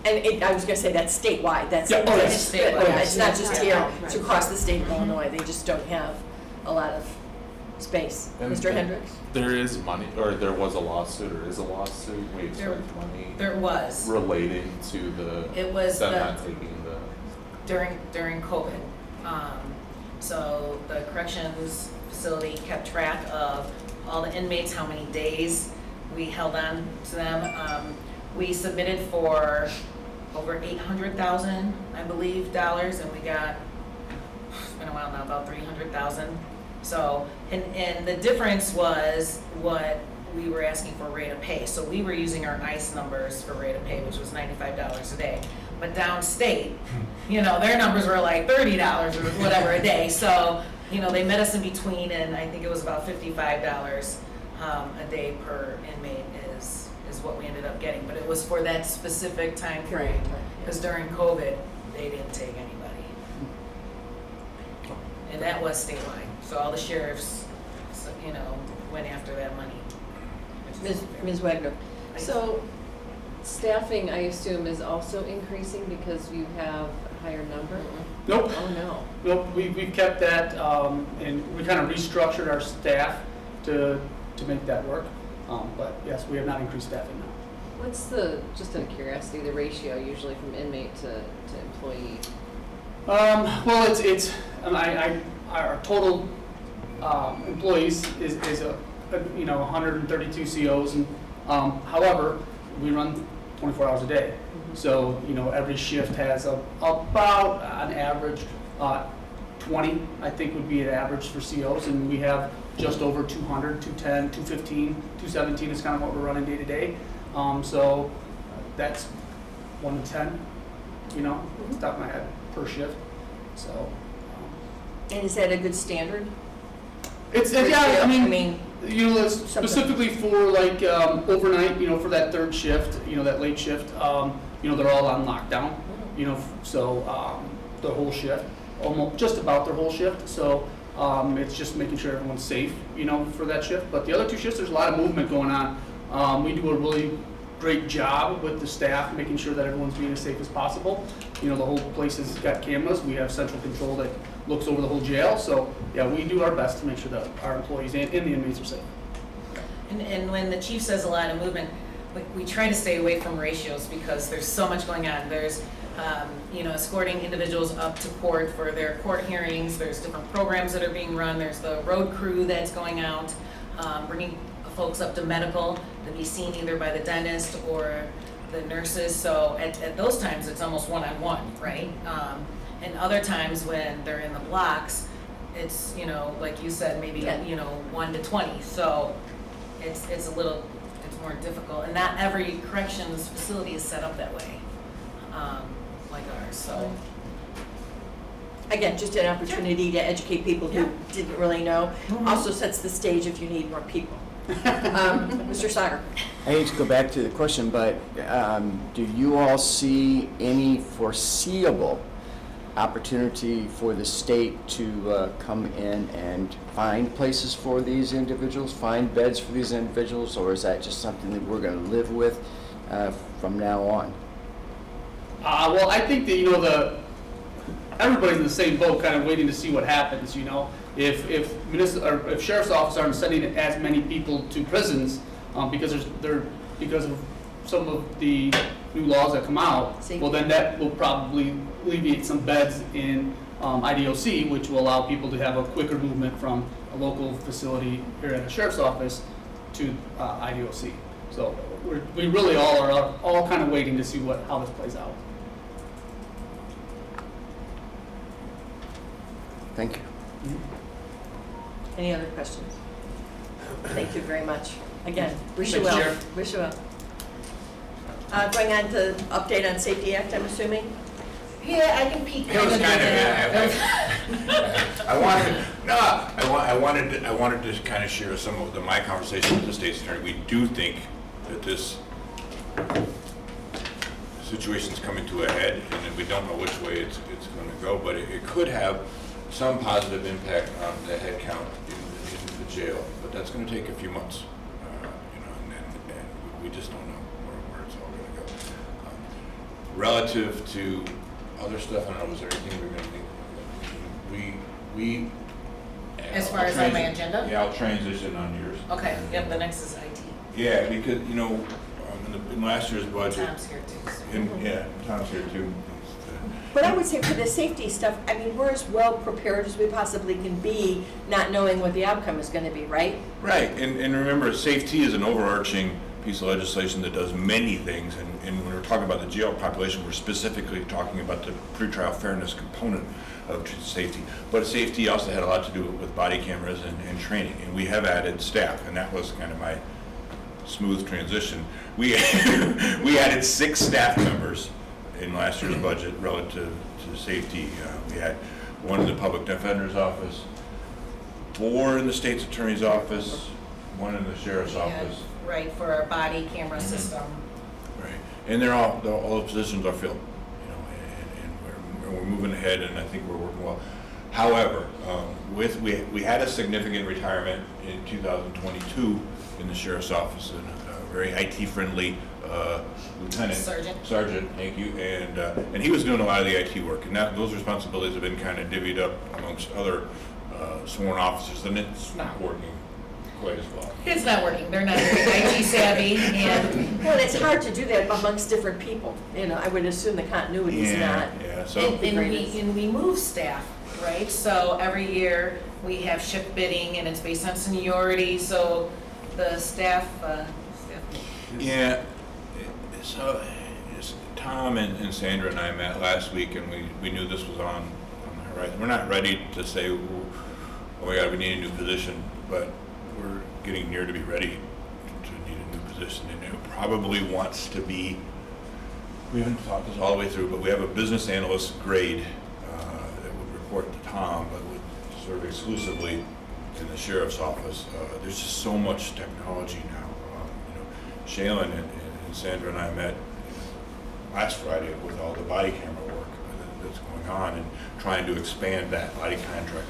And I was gonna say that's statewide, that's statewide. it's not just here, Yeah. it's across the state of Illinois, they just don't have a lot of space. And Mr. Hendricks? There is money, or there was a lawsuit, or is a lawsuit, we expect money There was. relating to It was them the- not taking the. during COVID. So the corrections facility kept track of all the inmates, how many days we held on to them. We submitted for over $800,000, I believe, and we got, it's been a while now, about $300,000. So, and the difference was what we were asking for rate of pay. So we were using our ICE numbers for rate of pay, which was $95 a day. But downstate, their numbers were like $30 or whatever a day. So, they met us in between, and I think it was about $55 a day per inmate is what we ended up getting. But it was for that specific time period, because during COVID, they didn't take anybody. And that was statewide. So all the sheriffs, went after that money. Ms. Wagner? So staffing, I assume, is also increasing because you have a higher number? Nope. Oh, no. Nope, we've kept that, and we kind of restructured our staff to make that work. But yes, we have not increased staffing now. What's just out of curiosity, the ratio usually from inmate to employee? Well, it's our total employees is 132 COs, and however, we run 24 hours a day. So, every shift has about an average 20, I think would be an average for COs, and we have just over 200, 210, 215, 217 is kind of what we're running day to day. So that's 1 to 10, off the top of my head, per shift. So. And is that a good standard? It's specifically for like overnight, for that third shift, that late shift, they're all on lockdown, so the whole shift, almost just about their whole shift. So it's just making sure everyone's safe, for that shift. But the other two shifts, there's a lot of movement going on. We do a really great job with the staff, making sure that everyone's being as safe as possible. You know, the whole place has got cameras. We have central control that looks over the whole jail. So, yeah, we do our best to make sure that our employees and the inmates are safe. And when the chief says a lot of movement, we try to stay away from ratios because there's so much going on. There's, escorting individuals up to court for their court hearings. There's different programs that are being run. There's the road crew that's going out, bringing folks up to medical to be seen either by the dentist or the nurses. So at those times, it's almost one-on-one, right? And other times when they're in the blocks, it's, like you said, maybe, 1 to 20. So it's more difficult. And not every corrections facility is set up that way, like ours, so. Again, just an opportunity to educate people who didn't really know. Also sets the stage if you need more people. Mr. Sager. I hate to go back to the question, but do you all see any foreseeable opportunity for the state to come in and find places for these individuals, find beds for these individuals, or is that just something that we're going to live with from now on? Well, I think that, everybody's in the same boat, kind of waiting to see what happens, If sheriff's offices aren't sending as many people to prisons because of some of the new laws that come out, well, then that will probably alleviate some beds in IDOC, which will allow people to have a quicker movement from a local facility here at a sheriff's office to IDOC. So we really all are kind of waiting to see how this plays out. Thank you. Any other questions? Thank you very much. Again, wish you Thank you, well. Chair. Wish you well. Going on to update on Safety Act, I'm assuming? Yeah, I think Pete It was kind of, I wanted to kind of share some of my conversation with the state's attorney. We do think that this situation's coming to a head, and we don't know which way it's going to go, but it could have some positive impact on the head count in the jail, but that's going to take a few months, and we just don't know where it's all going to go. Relative to other stuff, I don't know, was there anything we were going to think? As far as on my agenda? Yeah, I'll transition on yours. Okay, yep, the next is IT. Yeah, because, in last year's budget. Tom's here too. Yeah, Tom's here too. But I would say for the safety stuff, I mean, we're as well prepared as we possibly can be, not knowing what the outcome is going to be, right? Right, and remember, safety is an overarching piece of legislation that does many things, and when we're talking about the jail population, we're specifically talking about the pretrial fairness component of safety. But safety also had a lot to do with body cameras and training, and we have added staff, and that was kind of my smooth transition. We added 6 staff members in last year's budget relative to safety. We had 1 in the public defender's office, 4 in the state's attorney's office, 1 in the sheriff's office. Right, for our body camera system. Right, and all the positions are filled, and we're moving ahead, and I think we're working well. However, we had a significant retirement in 2022 in the sheriff's office, and a very IT-friendly lieutenant. Sergeant, thank you, and he was doing a lot of the IT work, and those responsibilities have been kind of divvied up amongst other sworn officers, and it's not working quite as well. It's not working, they're not very IT savvy, and. Well, it's hard to do that amongst different people. I would assume the continuity is not. Yeah, so. And we move staff, right? So every year we have shift bidding, and it's based on seniority, so the staff. Yeah, so Tom and Sandra and I met last week, and we knew this was on the horizon. We're not ready to say, oh my God, we need a new position, but we're getting near to be ready to need a new position, and it probably wants to be, we haven't thought this all the way through, but we have a business analyst grade that would report to Tom, but would serve exclusively in the sheriff's office. There's just so much technology now. Shaylin and Sandra and I met last Friday with all the body camera work that's going on, and trying to expand that body camera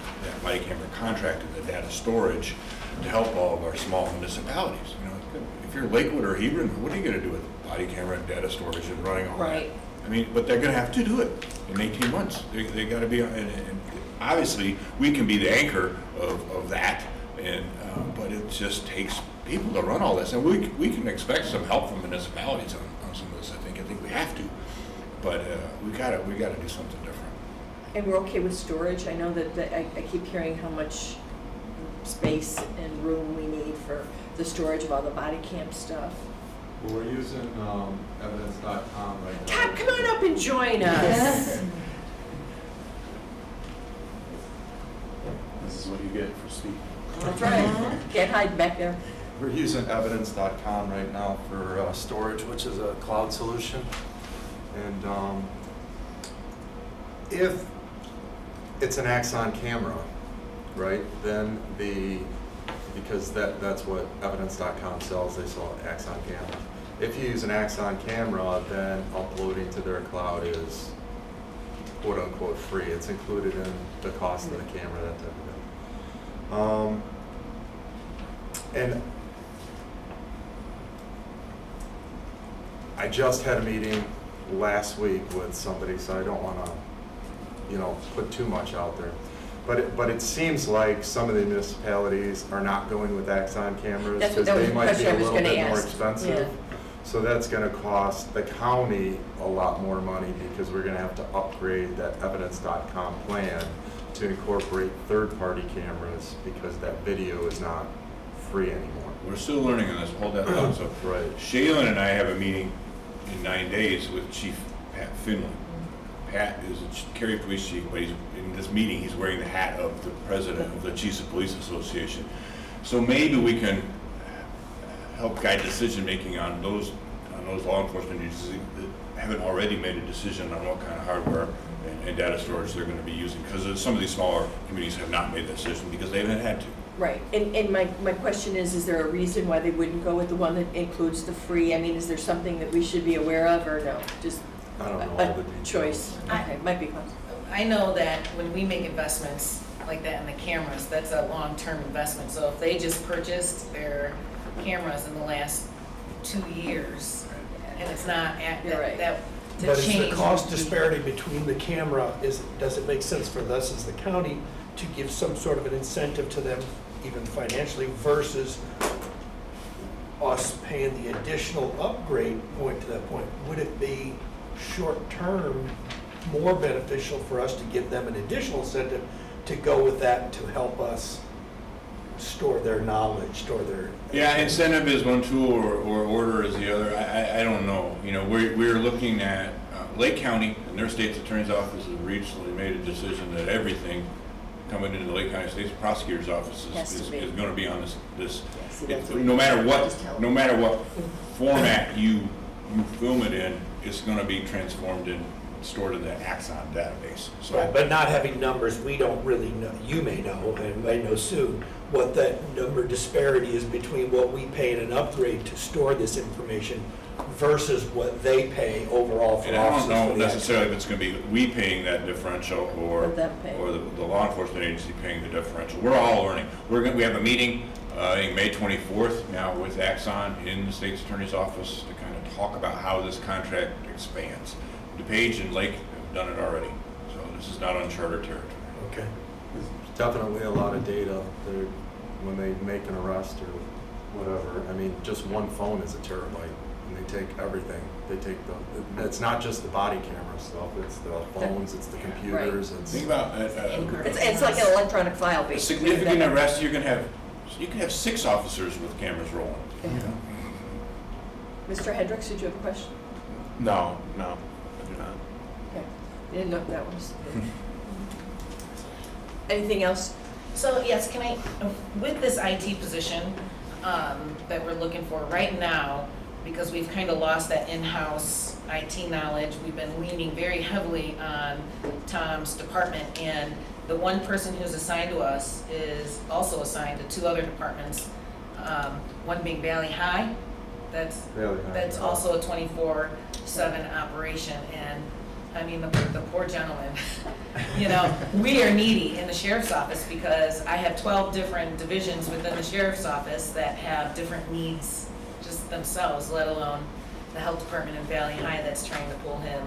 contract and the data storage to help all of our small municipalities. If you're Lakewood or Hebron, what are you gonna do with body camera and data storage and running all that? Right. I mean, but they're gonna have to do it in 18 months. They gotta be, and obviously, we can be the anchor of that, and, but it just takes people to run all this. And we can expect some help from municipalities on some of this, I think we have to. But we gotta do something different. And we're okay with storage? I know that I keep hearing how much space and room we need for the storage of all the body cam stuff. Well, we're using evidence.com right now. Tom, come on up and join us. This is what you get for speaking. That's right. Can't hide back there. We're using evidence.com right now for storage, which is a cloud solution. And if it's an Axon camera, right, then because that's what evidence.com sells, they sell Axon camera. If you use an Axon camera, then uploading to their cloud is quote unquote free. It's included in the cost of the camera, that type of thing. And I just had a meeting last week with somebody, so I don't want to, put too much out there. But it seems like some of the municipalities are not going with Axon cameras That's because that was they the might be question I a was little gonna bit more ask. expensive. Yeah. So that's going to cost the county a lot more money because we're going to have to upgrade that evidence.com plan to incorporate third-party cameras because that video is not free anymore. We're still learning on this, hold that thought. So Right. Shaylin and I have a meeting in 9 days with Chief Pat Finley. Pat is a Cary Police Chief, but in this meeting, he's wearing the hat of the president of the Chiefs of Police Association. So maybe we can help guide decision-making on those law enforcement agencies that haven't already made a decision on what kind of hardware and data storage they're going to be using. Because some of these smaller communities have not made that decision because they haven't had to. Right, and my question is there a reason why they wouldn't go with the one that includes the free? I mean, is there something that we should be aware of, or no? Just I don't know all the a details. choice? Okay, might be possible. I know that when we make investments like that in the cameras, that's a long-term investment. So if they just purchased their cameras in the last 2 years, and it's not at You're right. that to But is change. the cost would be- disparity between the camera, does it make sense for us as the county to give some sort of an incentive to them, even financially, versus us paying the additional upgrade point to that point? Would it be short-term more beneficial for us to give them an additional incentive to go with that to help us store their knowledge, store their... Yeah, incentive is one tool, or order is the other. I don't know. We're looking at Lake County and their state's attorney's office has recently made a decision that everything coming into the Lake County State's prosecutor's office is going to be on this. No matter what format you film it in, it's going to be transformed and stored in the Axon database. So, Right, but not having numbers, we don't really know, you may know, and may know soon, what that number disparity is between what we pay in an upgrade to store this information versus what they pay overall for and I don't officers. know for the necessarily if it's going to be we paying that differential or them paying. or the law enforcement agency paying the differential. We're all learning. We have a meeting I think May 24th now with Axon in the state's attorney's office to kind of talk about how this contract expands. DuPage and Lake have done it already, so this is not uncharted territory. Okay. There's definitely a lot of data there when they make an arrest or whatever. I mean, just one phone is a terabyte, and they take everything. They take it's not just the body camera stuff, it's the phones, it's the computers, it's... Think about It's like an electronic file, a basically. significant arrest. You can have 6 officers with cameras rolling. Mr. Hendricks, did you have a question? No, I do not. Okay, didn't know if that was. Anything else? So yes, can I, with this IT position that we're looking for right now, because we've kind of lost that in-house IT knowledge, we've been leaning very heavily on Tom's department, and the one person who's assigned to us is also assigned to 2 other departments, one being Valley High, that's also a 24/7 operation, and I mean, the poor gentleman, we are needy in the sheriff's office because I have 12 different divisions within the sheriff's office that have different needs just themselves, let alone the health department in Valley High that's trying to pull him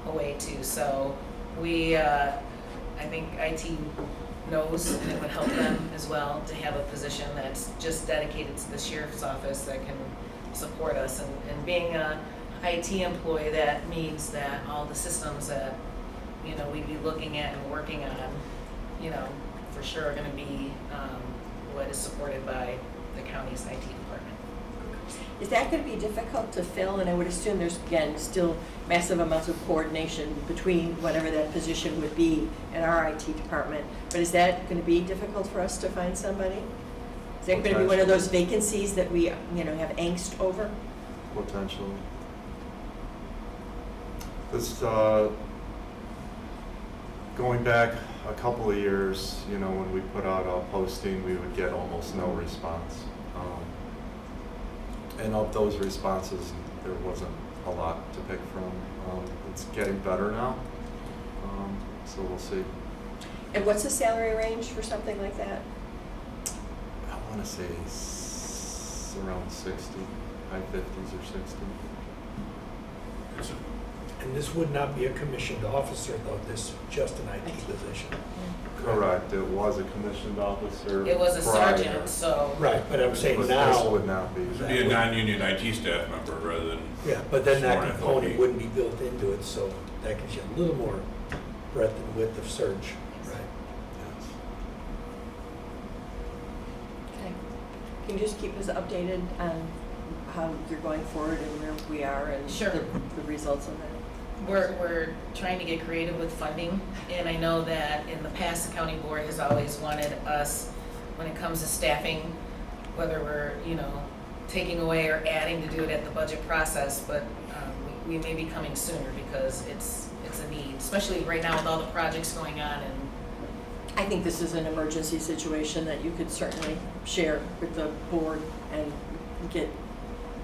away too. So we, I think IT knows and it would help them as well to have a position that's just dedicated to the sheriff's office that can support us. And being a IT employee, that means that all the systems that, you know, we'd be looking at and working on, you know, for sure are gonna be what is supported by the county's IT department. Is that going to be difficult to fill? And I would assume there's, again, still massive amounts of coordination between whatever that position would be in our IT department. But is that going to be difficult for us to find somebody? Is that going to be one of those vacancies that we, you know, have angst over? Potentially. This, going back a couple of years, you know, when we put out a posting, we would get almost no response. And of those responses, there wasn't a lot to pick from. It's getting better now, so we'll see. And what's the salary range for something like that? I want to say around 60, high 50s or 60. And this would not be a commissioned officer, though, this just an IT position. Correct, it was a commissioned officer. It was a prior. sergeant, so. Right, but I'm saying But now. this would not be. It'd be a non-union IT staff member rather than. Yeah, but then that sworn component FOP. wouldn't be built into it, so that gives you a little more breadth and width of search. Right. Yes. Okay. Can you just keep us updated on how you're going forward and where we are and Sure. the results of that? We're trying to get creative with funding, and I know that in the past, the county board has always wanted us, when it comes to staffing, whether we're, you know, taking away or adding to do it at the budget process, but we may be coming sooner because it's a need, especially right now with all the projects going on. And I think this is an emergency situation that you could certainly share with the board and get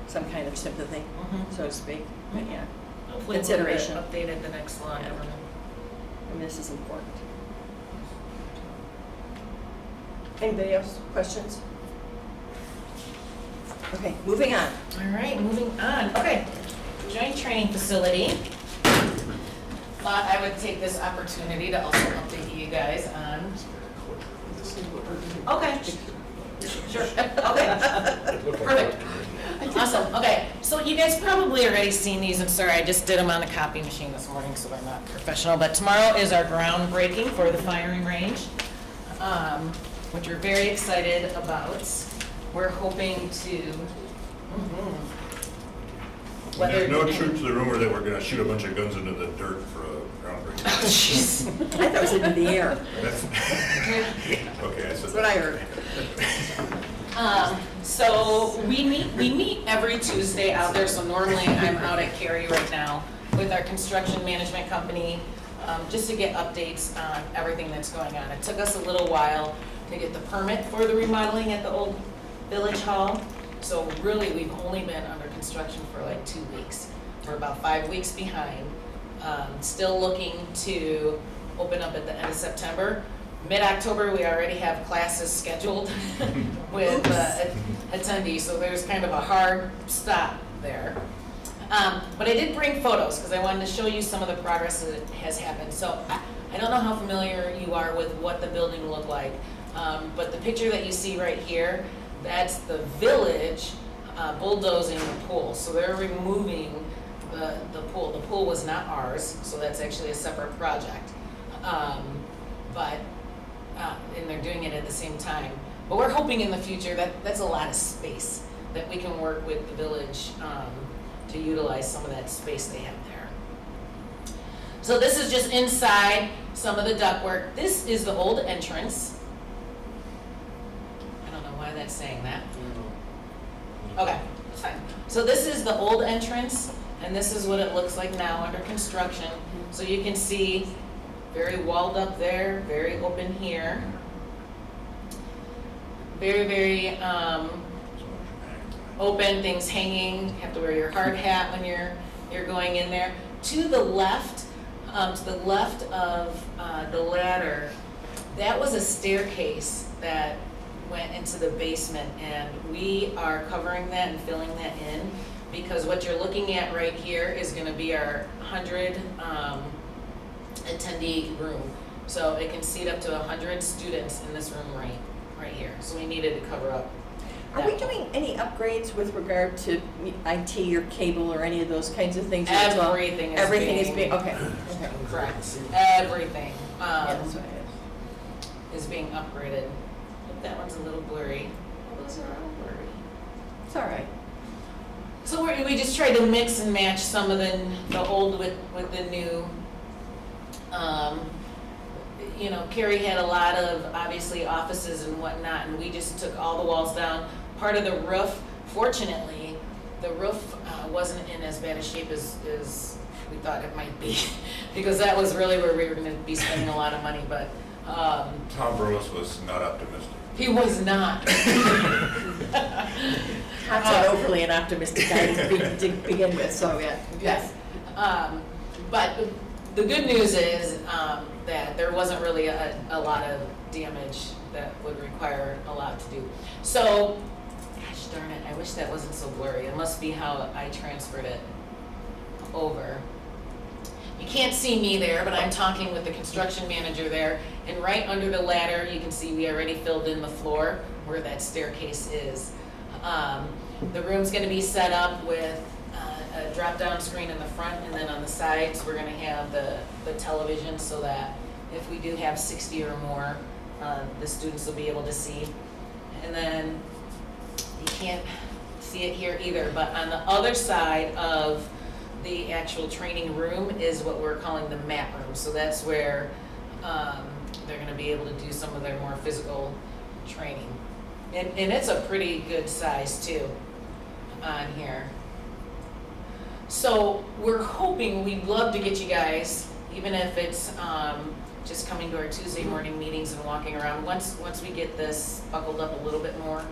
some kind of sympathy, so to speak. But yeah, hopefully we'll consideration. get updated the next law and government. I mean, this is important. Anybody else? Questions? Okay, moving on. All right, moving on. Okay, joint training facility. Thought I would take this opportunity to also update you guys on. Okay. Sure. Okay. Perfect. Awesome. Okay. So you guys probably already seen these. I'm sorry, I just did them on the copy machine this morning, so they're not professional. But tomorrow is our groundbreaking for the firing range, which we're very excited about. We're hoping to. There's no truth to the rumor that we're gonna shoot a bunch of guns into the dirt for a groundbreaking. Jeez. I thought it was into the air. Okay, I said. That's what I heard. So we meet every Tuesday out there. So normally I'm out at Cary right now with our construction management company, just to get updates on everything that's going on. It took us a little while to get the permit for the remodeling at the old Village Hall. So really, we've only been under construction for like 2 weeks. We're about 5 weeks behind. Still looking to open up at the end of September. Mid-October, we already have classes scheduled with attendees, so there's kind of a hard stop there. But I did bring photos because I wanted to show you some of the progress that has happened. So I don't know how familiar you are with what the building looked like, but the picture that you see right here, that's the village bulldozing the pool. So they're removing the pool. The pool was not ours, so that's actually a separate project. And they're doing it at the same time. But we're hoping in the future that that's a lot of space that we can work with the village to utilize some of that space they have there. So this is just inside some of the ductwork. This is the old entrance. I don't know why that's saying that. Okay, that's fine. So this is the old entrance, and this is what it looks like now under construction. So you can see very walled up there, very open here. Very, very open, things hanging. You have to wear your hard hat when you're going in there. To the left of the ladder, that was a staircase that went into the basement, and we are covering that and filling that in, because what you're looking at right here is gonna be our 100 attendee room. So it can seat up to 100 students in this room right here. So we needed to cover up. Are we doing any upgrades with regard to IT or cable or any of those kinds of things? as well? Everything is being, okay. correct. Everything Yeah, that's what it is being upgraded. That one's a little blurry. Well, those are all blurry. is. It's all right. So we just tried to mix and match some of the old with the new. You know, Carrie had a lot of, obviously, offices and whatnot, and we just took all the walls down. Part of the roof, fortunately, the roof wasn't in as bad a shape as we thought it might be, because that was really where we were gonna be spending a lot of money, but. Tom Burles was not optimistic. He was not. Tom's not overly an optimistic guy to begin with, so yeah. Yes. But the good news is that there wasn't really a lot of damage that would require a lot to do. So, gosh darn it, I wish that wasn't so blurry. It must be how I transferred it over. You can't see me there, but I'm talking with the construction manager there. And right under the ladder, you can see we already filled in the floor where that staircase is. The room's gonna be set up with a drop-down screen in the front, and then on the sides, we're gonna have the television, so that if we do have 60 or more, the students will be able to see. And then, you can't see it here either, but on the other side of the actual training room is what we're calling the mat room. So that's where they're gonna be able to do some of their more physical training. And it's a pretty good size too on here. So we're hoping, we'd love to get you guys, even if it's just coming to our Tuesday morning meetings and walking around, once we get this buckled up a little bit more,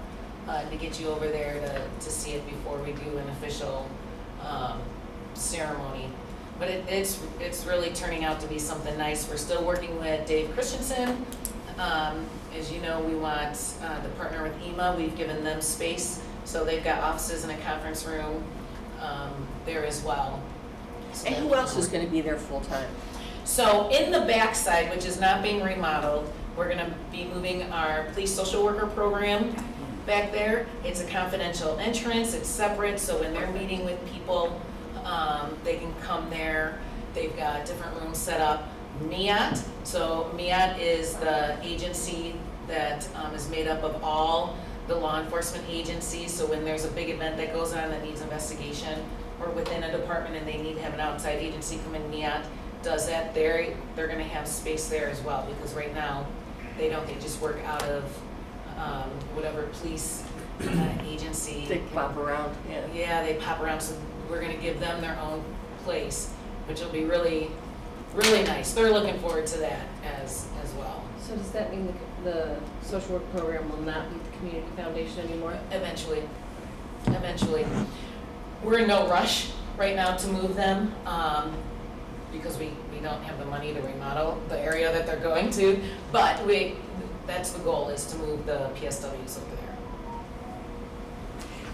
to get you over there to see it before we do an official ceremony. But it's really turning out to be something nice. We're still working with Dave Christensen. As you know, we want to partner with EMA. We've given them space, so they've got offices and a conference room there as well. So And who else is going to be there full-time? So in the backside, which is not being remodeled, we're going to be moving our police social worker program back there. It's a confidential entrance. It's separate, so when they're meeting with people, they can come there. They've got different rooms set up. MIAT, so MIAT is the agency that is made up of all the law enforcement agencies. So when there's a big event that goes on that needs investigation, or within a department and they need to have an outside agency come in, MIAT does that. They're going to have space there as well, because right now they don't. They just work out of whatever police agency. They pop around, yeah. Yeah, they pop around, so we're gonna give them their own place, which will be really, really nice. They're looking forward to that as well. So does that mean the social work program will not be the community foundation anymore? Eventually. We're in no rush right now to move them, because we don't have the money to remodel the area that they're going to, but that's the goal, is to move the PSWs over there.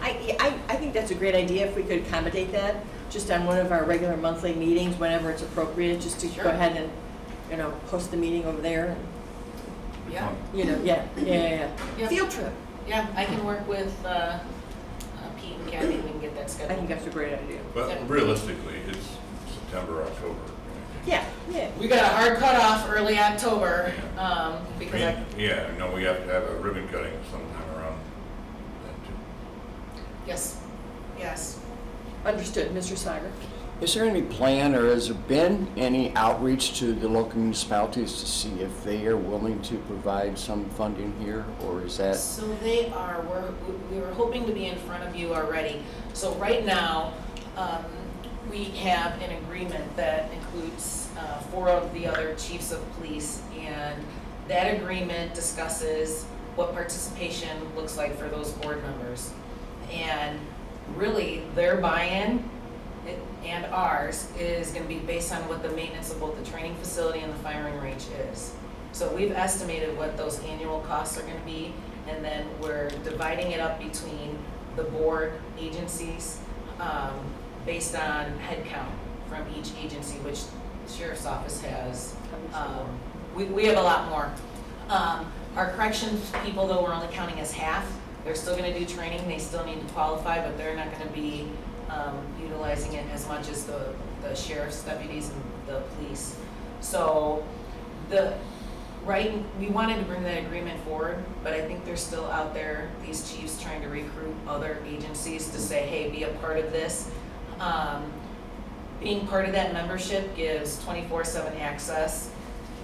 I think that's a great idea if we could accommodate that, just on one of our regular monthly meetings, whenever it's appropriate, just to Sure. go ahead and, host the meeting over there. Yeah. Yeah. Yeah. Field trip. Yeah, I can work with Pete and Kathy, we can get that I scheduled. think that's a great idea. But realistically, it's September, October. Yeah. We got a hard cutoff early October, because Yeah, no, we have to have a ribbon cutting sometime around that too. yes. Understood, Mr. Sager. Is there any plan, or has there been any outreach to the local municipalities to see if they are willing to provide some funding here, or is that? So they are, we were hoping to be in front of you already. So right now, we have an agreement that includes 4 of the other chiefs of police, and that agreement discusses what participation looks like for those board members. And really, their buy-in and ours is going to be based on what the maintenance of both the training facility and the firing range is. So we've estimated what those annual costs are going to be, and then we're dividing it up between the board agencies, based on head count from each agency, which the sheriff's office has. We have a lot more. Our corrections people, though, we're only counting as half. They're still gonna do training, they still need to qualify, but they're not gonna be utilizing it as much as the sheriff's deputies and the police. So we wanted to bring that agreement forward, but I think they're still out there, these chiefs trying to recruit other agencies to say, hey, be a part of this. Being part of that membership gives 24/7 access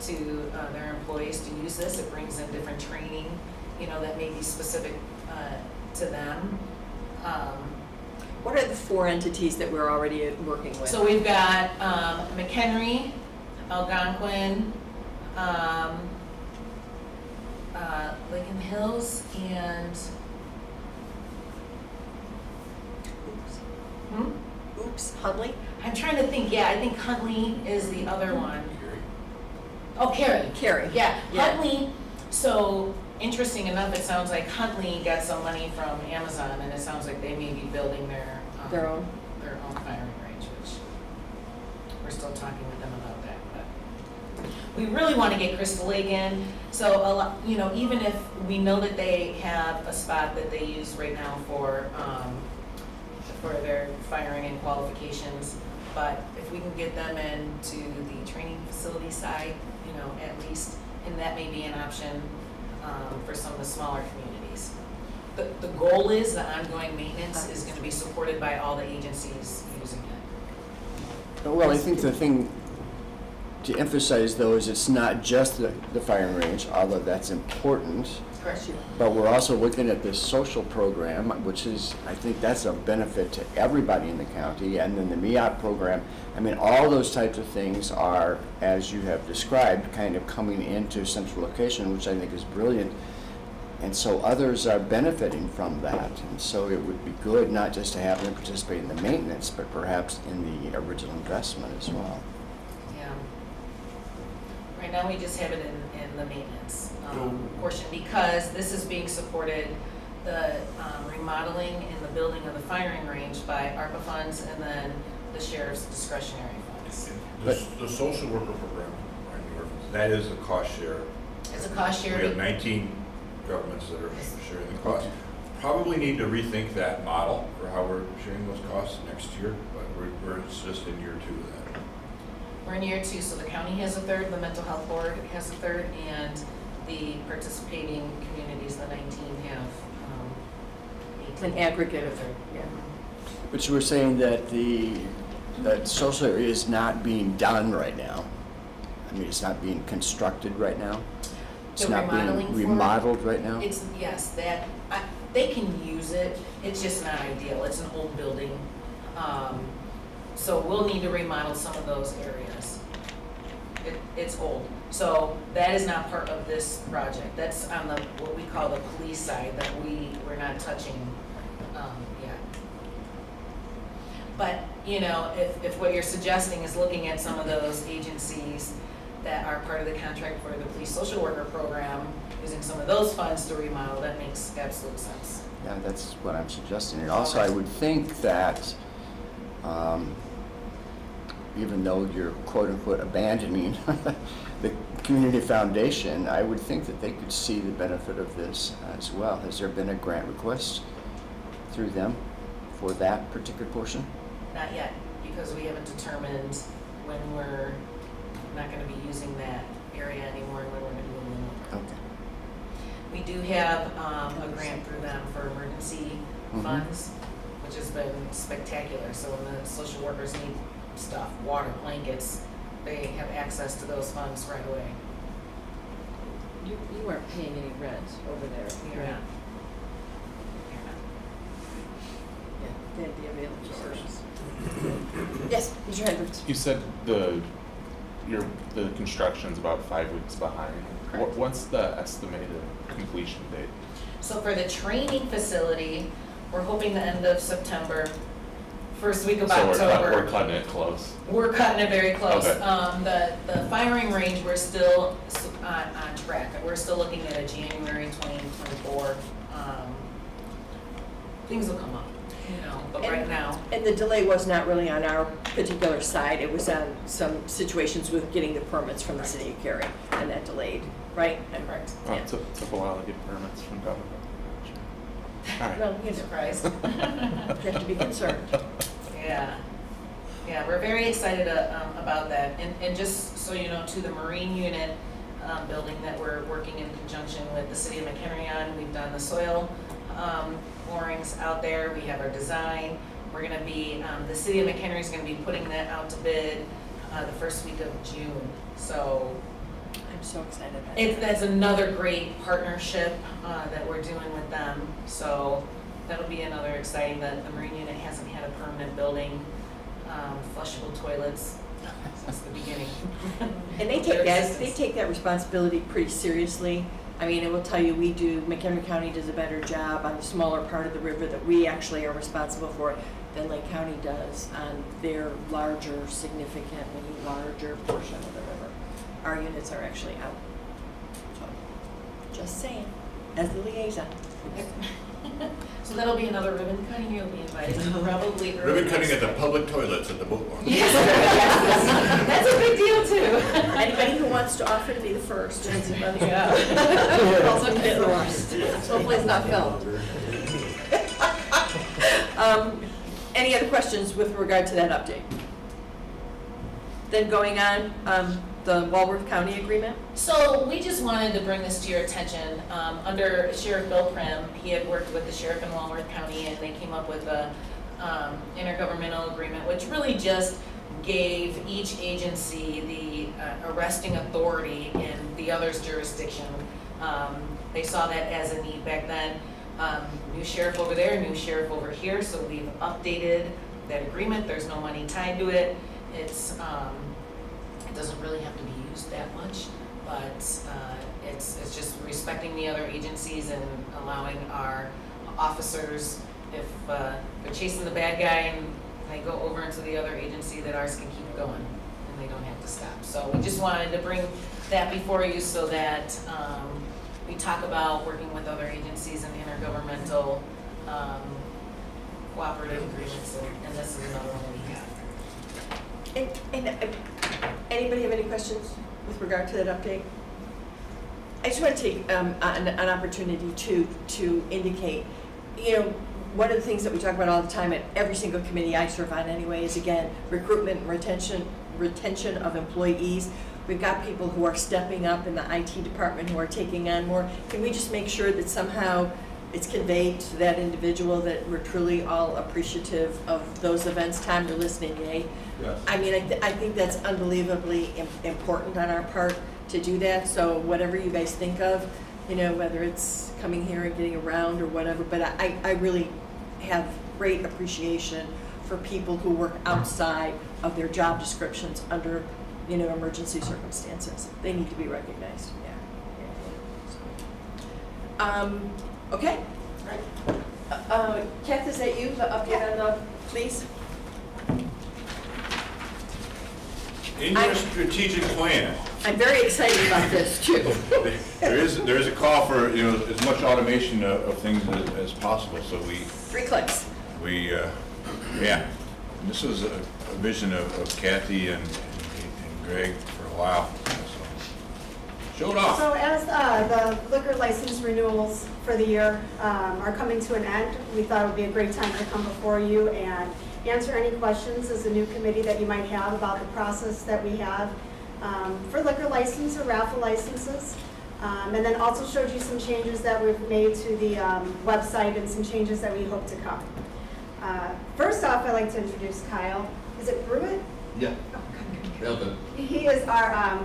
to their employees to use this. It brings in different training, that may be specific to them. What are the 4 entities that we're already working with? So we've got McHenry, Algonquin, Lincoln Hills, and Huntley? I'm trying to think, I think Huntley is the other one. Oh, Cary. Yeah, Huntley, so interesting enough, it sounds like Huntley got some money from Amazon, and it sounds like they may be building their own firing range, which we're still talking with them about that, but we really want to get Crystal Lake in. So even if we know that they have a spot that they use right now for their firing and qualifications, but if we can get them into the training facility side, at least, and that may be an option for some of the smaller communities. The goal is the ongoing maintenance is going to be supported by all the agencies using it. Well, I think the thing to emphasize, though, is it's not just the firing range, although that's important. Correct. But we're also looking at this social program, which is, I think that's a benefit to everybody in the county, and then the MEOP program. I mean, all those types of things are, as you have described, kind of coming into a central location, which I think is brilliant. And so others are benefiting from that. And so it would be good not just to have them participate in the maintenance, but perhaps in the original investment as well. Yeah. Right now, we just have it in the maintenance portion, because this is being supported, the remodeling and the building of the firing range by ARPA funds, and then the sheriff's discretionary funds. The social worker program, that is a cost share. It's a cost share. We have 19 governments that are sharing the cost. Probably need to rethink that model for how we're sharing those costs next year, but we're just in year 2 of that. We're in year 2, so the county has a third, the mental health board has a third, and the participating communities, the 19 have 18. An aggregate of it, yeah. But you were saying that that social area is not being done right now. I mean, it's not being constructed right now. It's The not remodeling being remodeled right now. They can use it. It's just not ideal. It's an old building, so we'll need to remodel some of those areas. It's old, so that is not part of this project. That's on what we call the police side that we're not touching yet. But if what you're suggesting is looking at some of those agencies that are part of the contract for the police social worker program, using some of those funds to remodel, that makes absolute sense. Yeah, that's what I'm suggesting. And also, I would think that even though you're quote-unquote abandoning the community foundation, I would think that they could see the benefit of this as well. Has there been a grant request through them for that particular portion? Not yet, because we haven't determined when we're not going to be using that area anymore and when we're going to be moving over. Okay. We do have a grant through them for emergency funds, which has been spectacular. So when the social workers need stuff, water, blankets, they have access to those funds right away. You aren't paying any rent over there. We are not. Yeah, the available service. Yes, Mr. Hendricks. You said the construction's about 5 weeks behind. Correct. What's the estimated completion date? So for the training facility, we're hoping the end of September. first week of So October. we're cutting it close. We're cutting it very close. Okay. The firing range, we're still on track. We're still looking at a January 2024. Things will come up, but right now. And the delay was not really on our particular side, it was on some situations with getting the permits from the city of Cary, and that delayed, right? Correct. Well, it took a while to get permits from government. All right. Well, Surprise. you have to be concerned. Yeah, we're very excited about that. And just so you know, to the Marine Unit building that we're working in conjunction with the City of McHenry on, we've done the soil borings out there, we have our design. We're gonna be, the City of McHenry is gonna be putting that out to bid the first week of June. So I'm so excited about it. that's another great partnership that we're doing with them. So that'll be another exciting, that the Marine Unit hasn't had a permanent building, flushable toilets since the beginning. And they take that responsibility pretty seriously. I mean, I will tell you, McHenry County does a better job on the smaller part of the river that we actually are responsible for than Lake County does on their significantly larger portion of the river. Our units are actually out. So, just saying, as the liaison. So that'll be another ribbon cutting, you'll be invited, probably early. Ribbon cutting at the public toilets at the boat launch. Yes, that's a big deal too. Anybody who wants to offer to be the first. Yeah. Also be the worst. Hopefully it's not filmed. Any other questions with regard to that update? Then going on, the Walworth County agreement? So we just wanted to bring this to your attention. Under Sheriff Bill Prim, he had worked with the sheriff in Walworth County, and they came up with a intergovernmental agreement, which really just gave each agency the arresting authority in the other's jurisdiction. They saw that as a need back then. New sheriff over there, new sheriff over here, so we've updated that agreement. There's no money tied to it. It's it doesn't really have to be used that much, but it's just respecting the other agencies and allowing our officers, if they're chasing the bad guy and they go over into the other agency, that ours can keep going and they don't have to stop. So we just wanted to bring that before you so that we talk about working with other agencies and intergovernmental cooperative agreements, and this is another one we have. And anybody have any questions with regard to that update? I just want to take an opportunity to indicate, one of the things that we talk about all the time at every single committee I serve on anyway is, again, recruitment and retention of employees. We've got people who are stepping up in the IT department who are taking on more. Can we just make sure that somehow it's conveyed to that individual that we're truly all appreciative of those events? Tom, you're listening, yay? Yes. I mean, I think that's unbelievably important on our part to do that. So whatever you guys think of, whether it's coming here and getting around or whatever, but I really have great appreciation for people who work outside of their job descriptions under, emergency circumstances. They need to be recognized, yeah. Okay. Kath, is that you, the update on the police? In your strategic plan, I'm very excited about this too. there is a call for, as much automation of things as possible, so 3 clicks. yeah. And this was a vision of Kathy and Greg for a while, so show it off. So as the liquor license renewals for the year are coming to an end, we thought it would be a great time to come before you and answer any questions as a new committee that you might have about the process that we have for liquor license or raffle licenses. And then also showed you some changes that we've made to the website and some changes that we hope to come. First off, I'd like to introduce Kyle. Is it Brewitt? Yeah. Good. He is our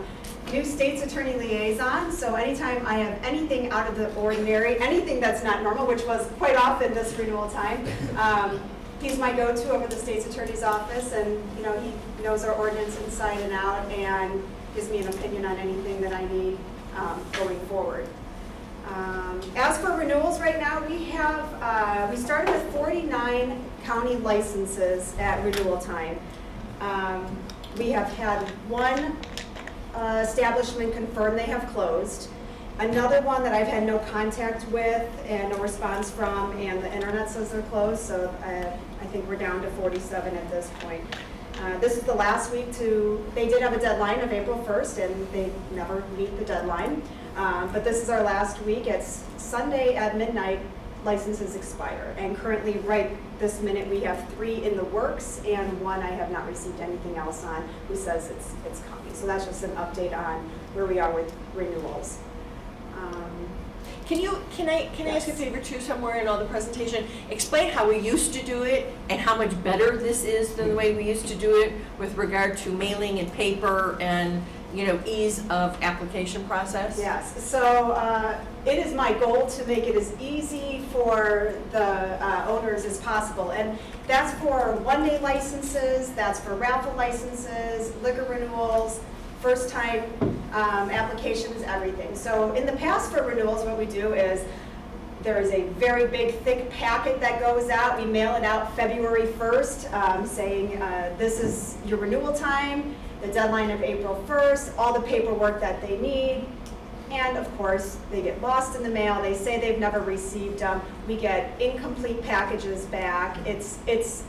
new state's attorney liaison, so anytime I have anything out of the ordinary, anything that's not normal, which was quite often this renewal time, he's my go-to over the state's attorney's office, and he knows our ordinance inside and out and gives me an opinion on anything that I need going forward. As for renewals right now, we started with 49 county licenses at renewal time. We have had one establishment confirm they have closed. Another one that I've had no contact with and no response from, and the internet says they're closed, so I think we're down to 47 at this point. This is the last week they did have a deadline of April 1st, and they never meet the deadline. But this is our last week. It's Sunday at midnight, licenses expire. And currently, right this minute, we have 3 in the works, and 1 I have not received anything else on who says it's coming. So that's just an update on where we are with renewals. Can I ask a favor too, somewhere in all the presentation? Explain how we used to do it and how much better this is than the way we used to do it with regard to mailing and paper and, ease of application process? Yes, so it is my goal to make it as easy for the owners as possible. And that's for one-day licenses, that's for raffle licenses, liquor renewals, first-time applications, everything. So in the past for renewals, what we do is there is a very big, thick packet that goes out. We mail it out February 1st saying this is your renewal time, the deadline of April 1st, all the paperwork that they need. And of course, they get lost in the mail. They say they've never received them. We get incomplete packages back. It's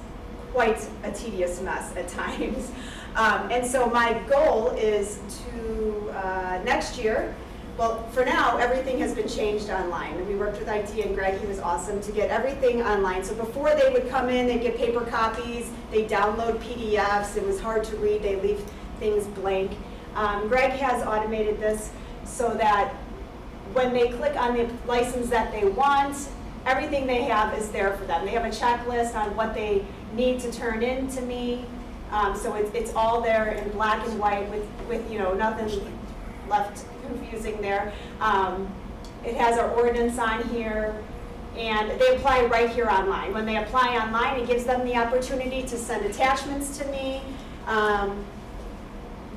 quite a tedious mess at times. And so my goal is to, next year, well, for now, everything has been changed online. And we worked with IT and Greg, he was awesome, to get everything online. So before they would come in, they'd get paper copies, they download PDFs, it was hard to read, they leave things blank. Greg has automated this so that when they click on the license that they want, everything they have is there for them. They have a checklist on what they need to turn in to me. So it's all there in black and white with nothing left confusing there. It has our ordinance on here, and they apply right here online. When they apply online, it gives them the opportunity to send attachments to me.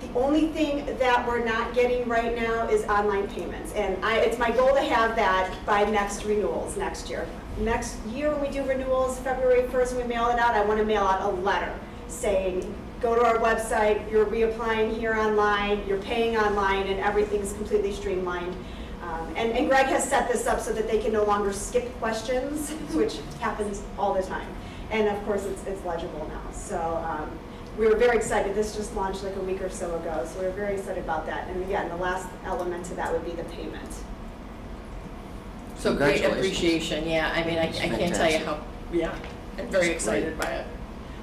The only thing that we're not getting right now is online payments, and it's my goal to have that by next renewals next year. Next year when we do renewals, February 1st, when we mail it out, I want to mail out a letter saying, go to our website, you're reapplying here online, you're paying online, and everything's completely streamlined. And Greg has set this up so that they can no longer skip questions, which happens all the time. And of course, it's legible now. So we were very excited. This just launched like a week or so ago, so we're very excited about that. And again, the last element to that would be the payment. So great appreciation, yeah. I mean, I can't tell you how, I'm very excited by it.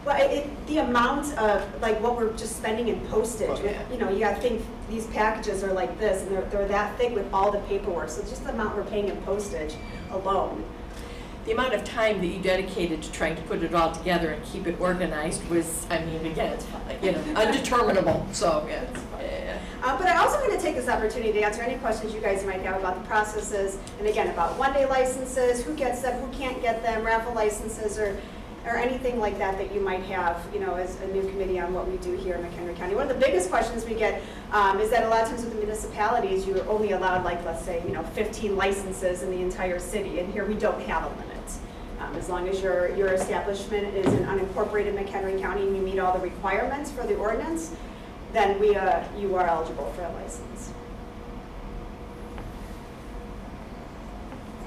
Well, the amount of, like, what we're just spending in postage, you gotta think, these packages are like this, and they're that thick with all the paperwork, so just the amount we're paying in postage alone. The amount of time that you dedicated to trying to put it all together and keep it organized was, I mean, again, it's, undeterminable, so, yeah. But I also want to take this opportunity to answer any questions you guys might have about the processes, and again, about one-day licenses, who gets them, who can't get them, raffle licenses, or anything like that that you might have, as a new committee on what we do here in McHenry County. One of the biggest questions we get is that a lot of times with the municipalities, you're only allowed, like, let's say, 15 licenses in the entire city, and here we don't have a limit. As long as your establishment is an unincorporated McHenry County and you meet all the requirements for the ordinance, then you are eligible for a license.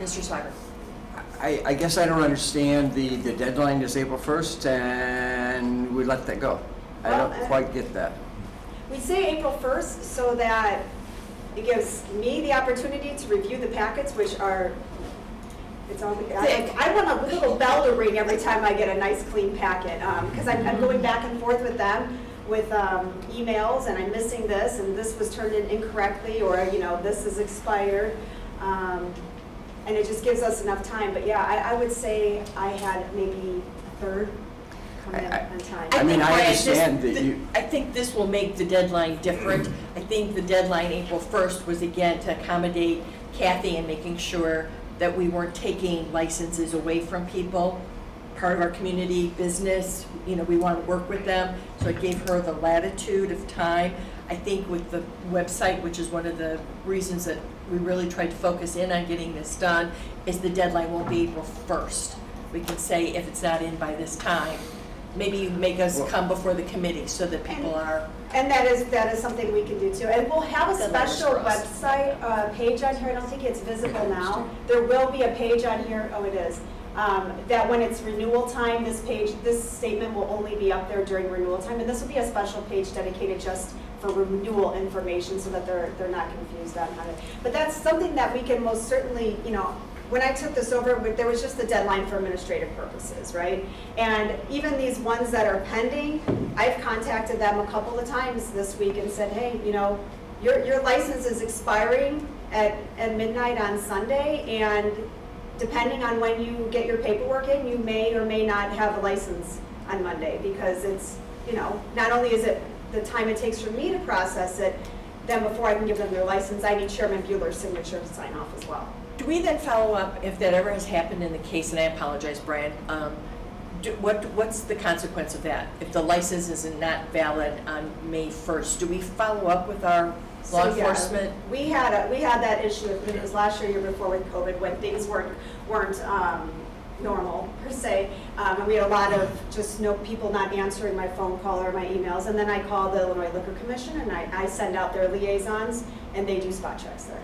Mr. Swiger. I guess I don't understand the deadline is April 1st and we let that go. I don't quite get that. We say April 1st so that it gives me the opportunity to review the packets, which are, I want a little bell to ring every time I get a nice clean packet, because I'm going back and forth with them with emails, and I'm missing this, and this was turned in incorrectly, or this is expired. And it just gives us enough time. But yeah, I would say I had maybe a third come in on time. I mean, I understand that you... I think this will make the deadline different. I think the deadline, April 1st, was again to accommodate Kathy and making sure that we weren't taking licenses away from people. part of our community business, you know, we want to work with them, so it gave her the latitude of time. I think with the website, which is one of the reasons that we really tried to focus in on getting this done, is the deadline won't be April 1st. We can say if it's not in by this time, maybe you make us come before the committee so that people are. And that is something we can do too. And we'll have a Deadline is special for us. website page on here. I don't think it's visible now. There will be a page on here, oh it is, that when it's renewal time, this statement will only be up there during renewal time. And this will be a special page dedicated just for renewal information so that they're not confused on it. But that's something that we can most certainly, you know, when I took this over, there was just the deadline for administrative purposes, right? And even these ones that are pending, I've contacted them a couple of times this week and said, hey, you know, your license is expiring at midnight on Sunday, and depending on when you get your paperwork in, you may or may not have a license on Monday, because it's, you know, not only is it the time it takes for me to process it, then before I can give them their license, I need Chairman Bueller's signature to sign off as well. Do we then follow up if that ever has happened in the case, and I apologize, Brian, what's the consequence of that? If the license is not valid on May 1st, do we follow up with our law So, yeah, enforcement? we had that issue, it was last year before with COVID, when things weren't normal per se, and we had a lot of just people not answering my phone call or my emails, and then I called the Illinois Liquor Commission and I send out their liaisons, and they do spot checks there.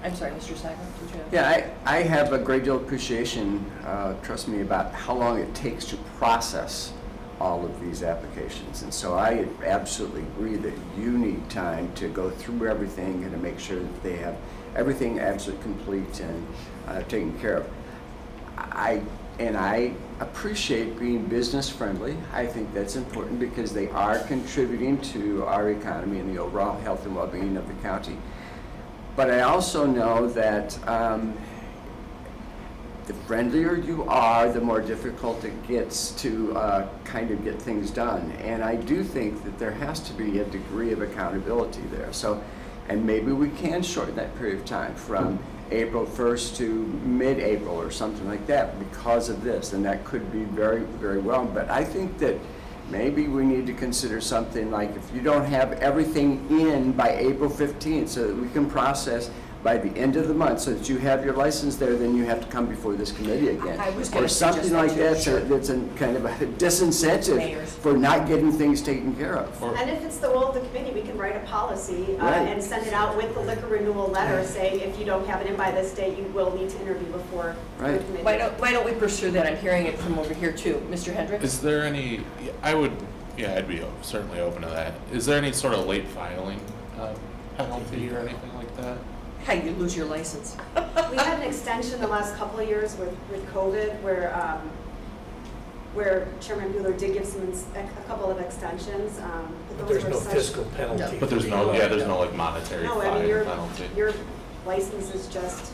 I'm sorry, Mr. Seibert, did you have? Yeah, I have a great deal of appreciation, trust me, about how long it takes to process all of these applications. And so I absolutely agree that you need time to go through everything and to make sure that they have everything absolutely complete and taken care of. I appreciate being business friendly. I think that's important because they are contributing to our economy and the overall health and well-being of the county. But I also know that the friendlier you are, the more difficult it gets to kind of get things done. And I do think that there has to be a degree of accountability there. So, and maybe we can shorten that period of time from April 1st to mid-April or something like that because of this. And that could be very, very well. But I think that maybe we need to consider something like if you don't have everything in by April 15th so that we can process by the end of the month so that you have your license there, then you have to come before this committee again. I was Or gonna something suggest like that too, that, sure. so that's a kind of a disincentive Mayors. for not getting things taken care of. And if it's the will of the committee, we can write a policy Right. and send it out with the liquor renewal letter saying if you don't have it in by this date, you will need to interview before the Right. committee. Why don't we pursue that? I'm hearing it from over here too. Mr. Hendricks? Is there any, I'd be certainly open to that. Is there any sort of late filing penalty or anything like that? How you lose your license? We had an extension the last couple of years with COVID where Chairman Bueller did give a couple of extensions. But those there's were no such- fiscal penalty. But there's no like monetary No, I mean, fine your penalty. license is just,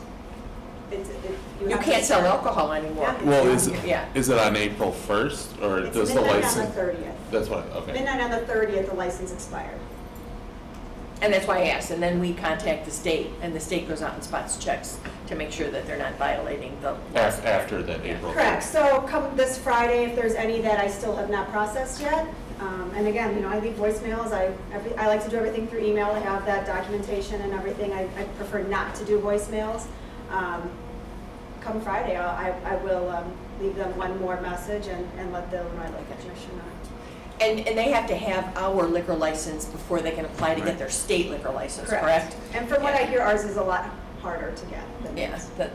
You have to can't sell start- alcohol anymore. Yeah. Well, Yeah. is it on April 1st or It's does the midnight on license? the 30th. That's what, okay. Midnight on the 30th, the license expired. And that's why I asked, and then we contact the state, and the state goes out and spots checks to make sure that they're not violating the laws. After that April. Correct, so come this Friday, if there's any that I still have not processed yet, and again, I leave voicemails, I like to do everything through email, I have that documentation and everything, I prefer not to do voicemails. Come Friday, I will leave them one more message and let the Illinois Liquor Commission know. And they have to have our liquor license before they can apply to get their state liquor license, correct? And from what I hear, ours is a lot harder to get than Yes. yours.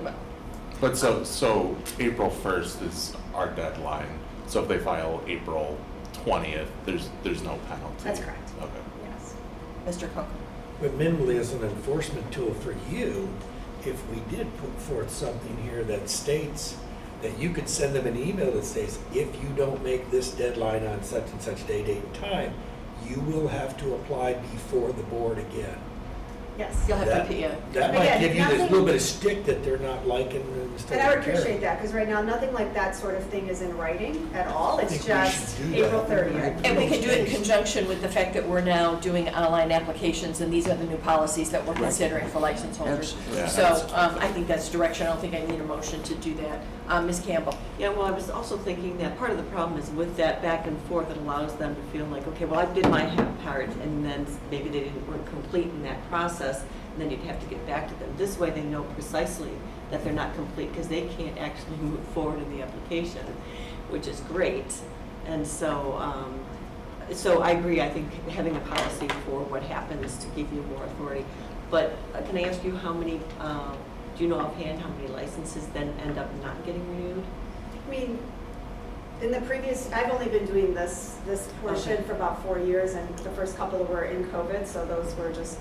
But so April 1st is our deadline. So if they file April 20th, there's no penalty. That's correct. Okay. Yes. Mr. Coco? But minimally as an enforcement tool for you, if we did put forth something here that states that you could send them an email that says, if you don't make this deadline on such and such day, date, and time, you will have to apply before the board again. Yes. You'll have That to, yeah. that might Again, give you this nothing- little bit of stick that they're not liking instead And I would of caring. appreciate that, because right now, nothing like that sort of thing is in writing at all. It's think we just should do that. April 30th. And we can do it in conjunction with the fact that we're now doing online applications, and these are the new policies that we're considering for license holders. Absolutely. So I think that's direction. I don't think I need a motion to do that. Ms. Campbell? Yeah, well, I was also thinking that part of the problem is with that back and forth, it allows them to feel like, okay, well, I did my half part, and then maybe they weren't complete in that process, and then you'd have to get back to them. This way, they know precisely that they're not complete, because they can't actually move forward in the application, which is great. And so, so I agree, I think having a policy for what happens to give you more authority. But can I ask you how many, do you know offhand how many licenses then end up not getting renewed? I mean, in the previous, I've only been doing this portion for about 4 years, and the first couple were in COVID, so those were just,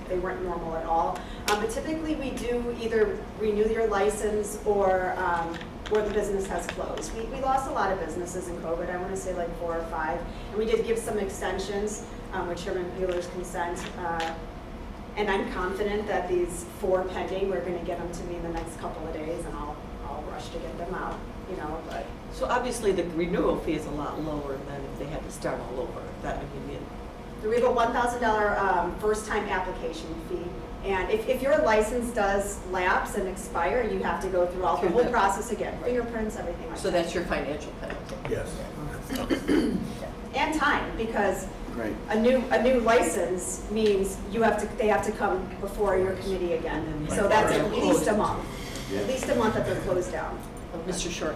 they weren't normal at all. But typically, we do either renew your license or the business has closed. We lost a lot of businesses in COVID, I want to say like 4 or 5, and we did give some extensions with Chairman Mueller's consent. And I'm confident that these 4 pending, we're going to get them to me in the next couple of days, and I'll rush to get them out, but. So obviously, the renewal fee is a lot lower than if they had to start all over. That would be We have a $1,000 first-time application fee, and if your license does lapse and expire, you have to go through the whole process again, fingerprints, everything like that. So that's your financial penalty. Yes. And time, because Right. a new license means they have to come before your committee again. So that's at least a month, at least a month that they're closed down. Mr. Short?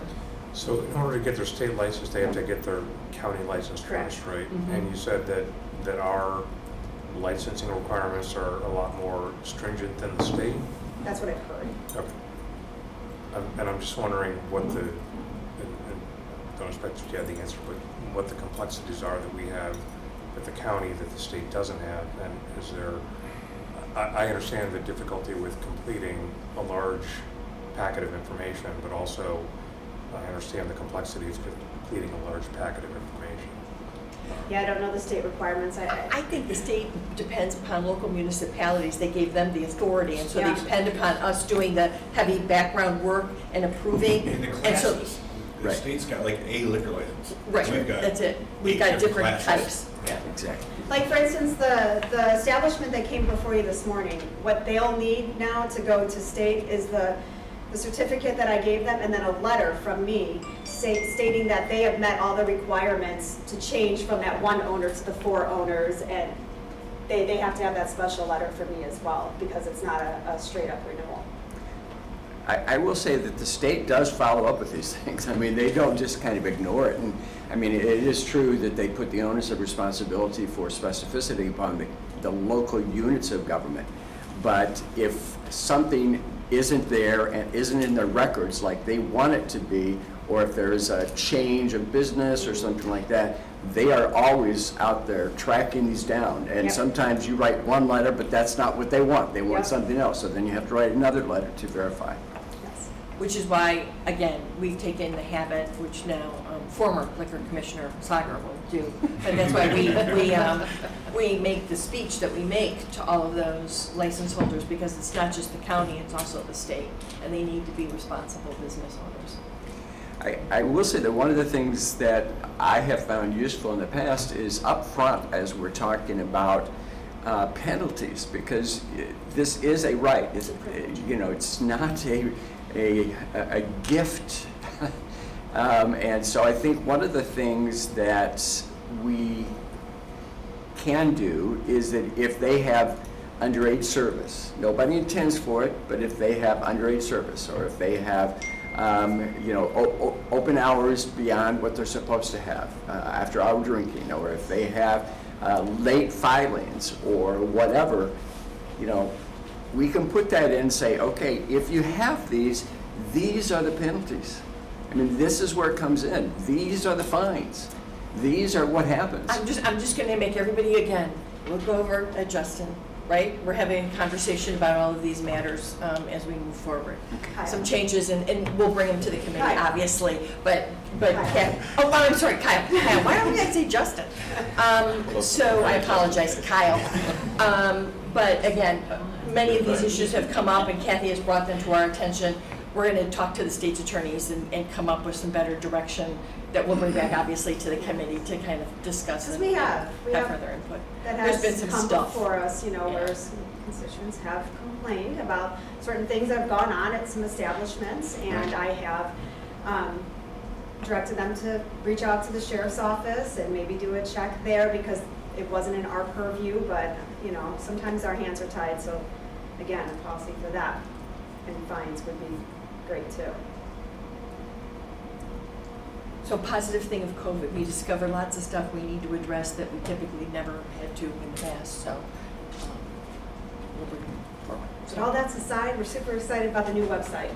So in order to get their state license, they have to get their county license Correct. first, right? Mhm. And you said that our licensing requirements are a lot more stringent than the state? That's what I've heard. Okay. And I'm just wondering what and don't expect you to have the answer, but what the complexities are that we have at the county that the state doesn't have, and is there, I understand the difficulty with completing a large packet of information, but also I understand the complexities of completing a large packet of information. Yeah, I don't know the state requirements. I think the state depends upon local municipalities. They gave them the authority, and so they Yeah. depend upon us doing the heavy background work and approving. In the And so, classes, the Right. state's got like a liquor license. right, We've got that's it. We've 8 got different classes. types. Yeah, exactly. Like, for instance, the establishment that came before you this morning, what they'll need now to go to state is the certificate that I gave them, and then a letter from me stating that they have met all the requirements to change from that 1 owner to the 4 owners, and they have to have that special letter from me as well, because it's not a straight-up renewal. I will say that the state does follow up with these things. I mean, they don't just kind of ignore it. And I mean, it is true that they put the onus of responsibility for specificity upon the local units of government. But if something isn't there and isn't in their records like they want it to be, or if there is a change of business or something like that, they are always out there tracking these down. And Yep. sometimes you write one letter, but that's not what they want. They want Yep. something else. So then you have to write another letter to verify. Yes. Which is why, again, we've taken the habit, which now former Liquor Commissioner Sager will do, and that's why we make the speech that we make to all of those license holders, because it's not just the county, it's also the state, and they need to be responsible business owners. I will say that one of the things that I have found useful in the past is up front as we're talking about penalties, because this is a right. It's not a gift. And so I think one of the things that we can do is that if they have underage service, nobody intends for it, but if they have underage service, or if they have open hours beyond what they're supposed to have, after hour drinking, or if they have late filings or whatever, we can put that in and say, okay, if you have these are the penalties. I mean, this is where it comes in. These are the fines. These are what happens. I'm just going to make everybody again look over at Justin, right? We're having a conversation about all of these matters as we move forward. Some changes, and we'll bring them to the committee, Kyle. obviously, but Kyle. I'm sorry, Kyle. Kyle, why don't we say Justin? So I apologize, Kyle. But again, many of these issues have come up, and Kathy has brought them to our attention. We're going to talk to the state's attorneys and come up with some better direction that we'll bring back, obviously, to the committee to kind of discuss Because and we have further input. that There's been has some come stuff. before us, you know, Yeah. where some constituents have complained about certain things that have gone on at some establishments, and I have directed them to reach out to the sheriff's office and maybe do a check there, because it wasn't in our purview, but, you know, sometimes our hands are tied, so again, a policy for that and fines would be great too. So positive thing of COVID, we discover lots of stuff we need to address that we typically never had to in the past, so we'll bring it forward. But all that's aside, we're super excited about the new website.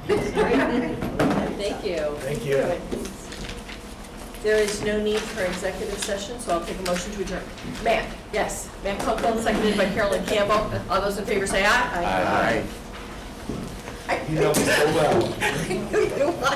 Thank you. Thank you. There is no need for executive session, so I'll take a motion to adjourn. Matt, yes. Matt Coco, seconded by Carolyn Campbell. All those in favor say aye. Aye. You know me so well. You know what?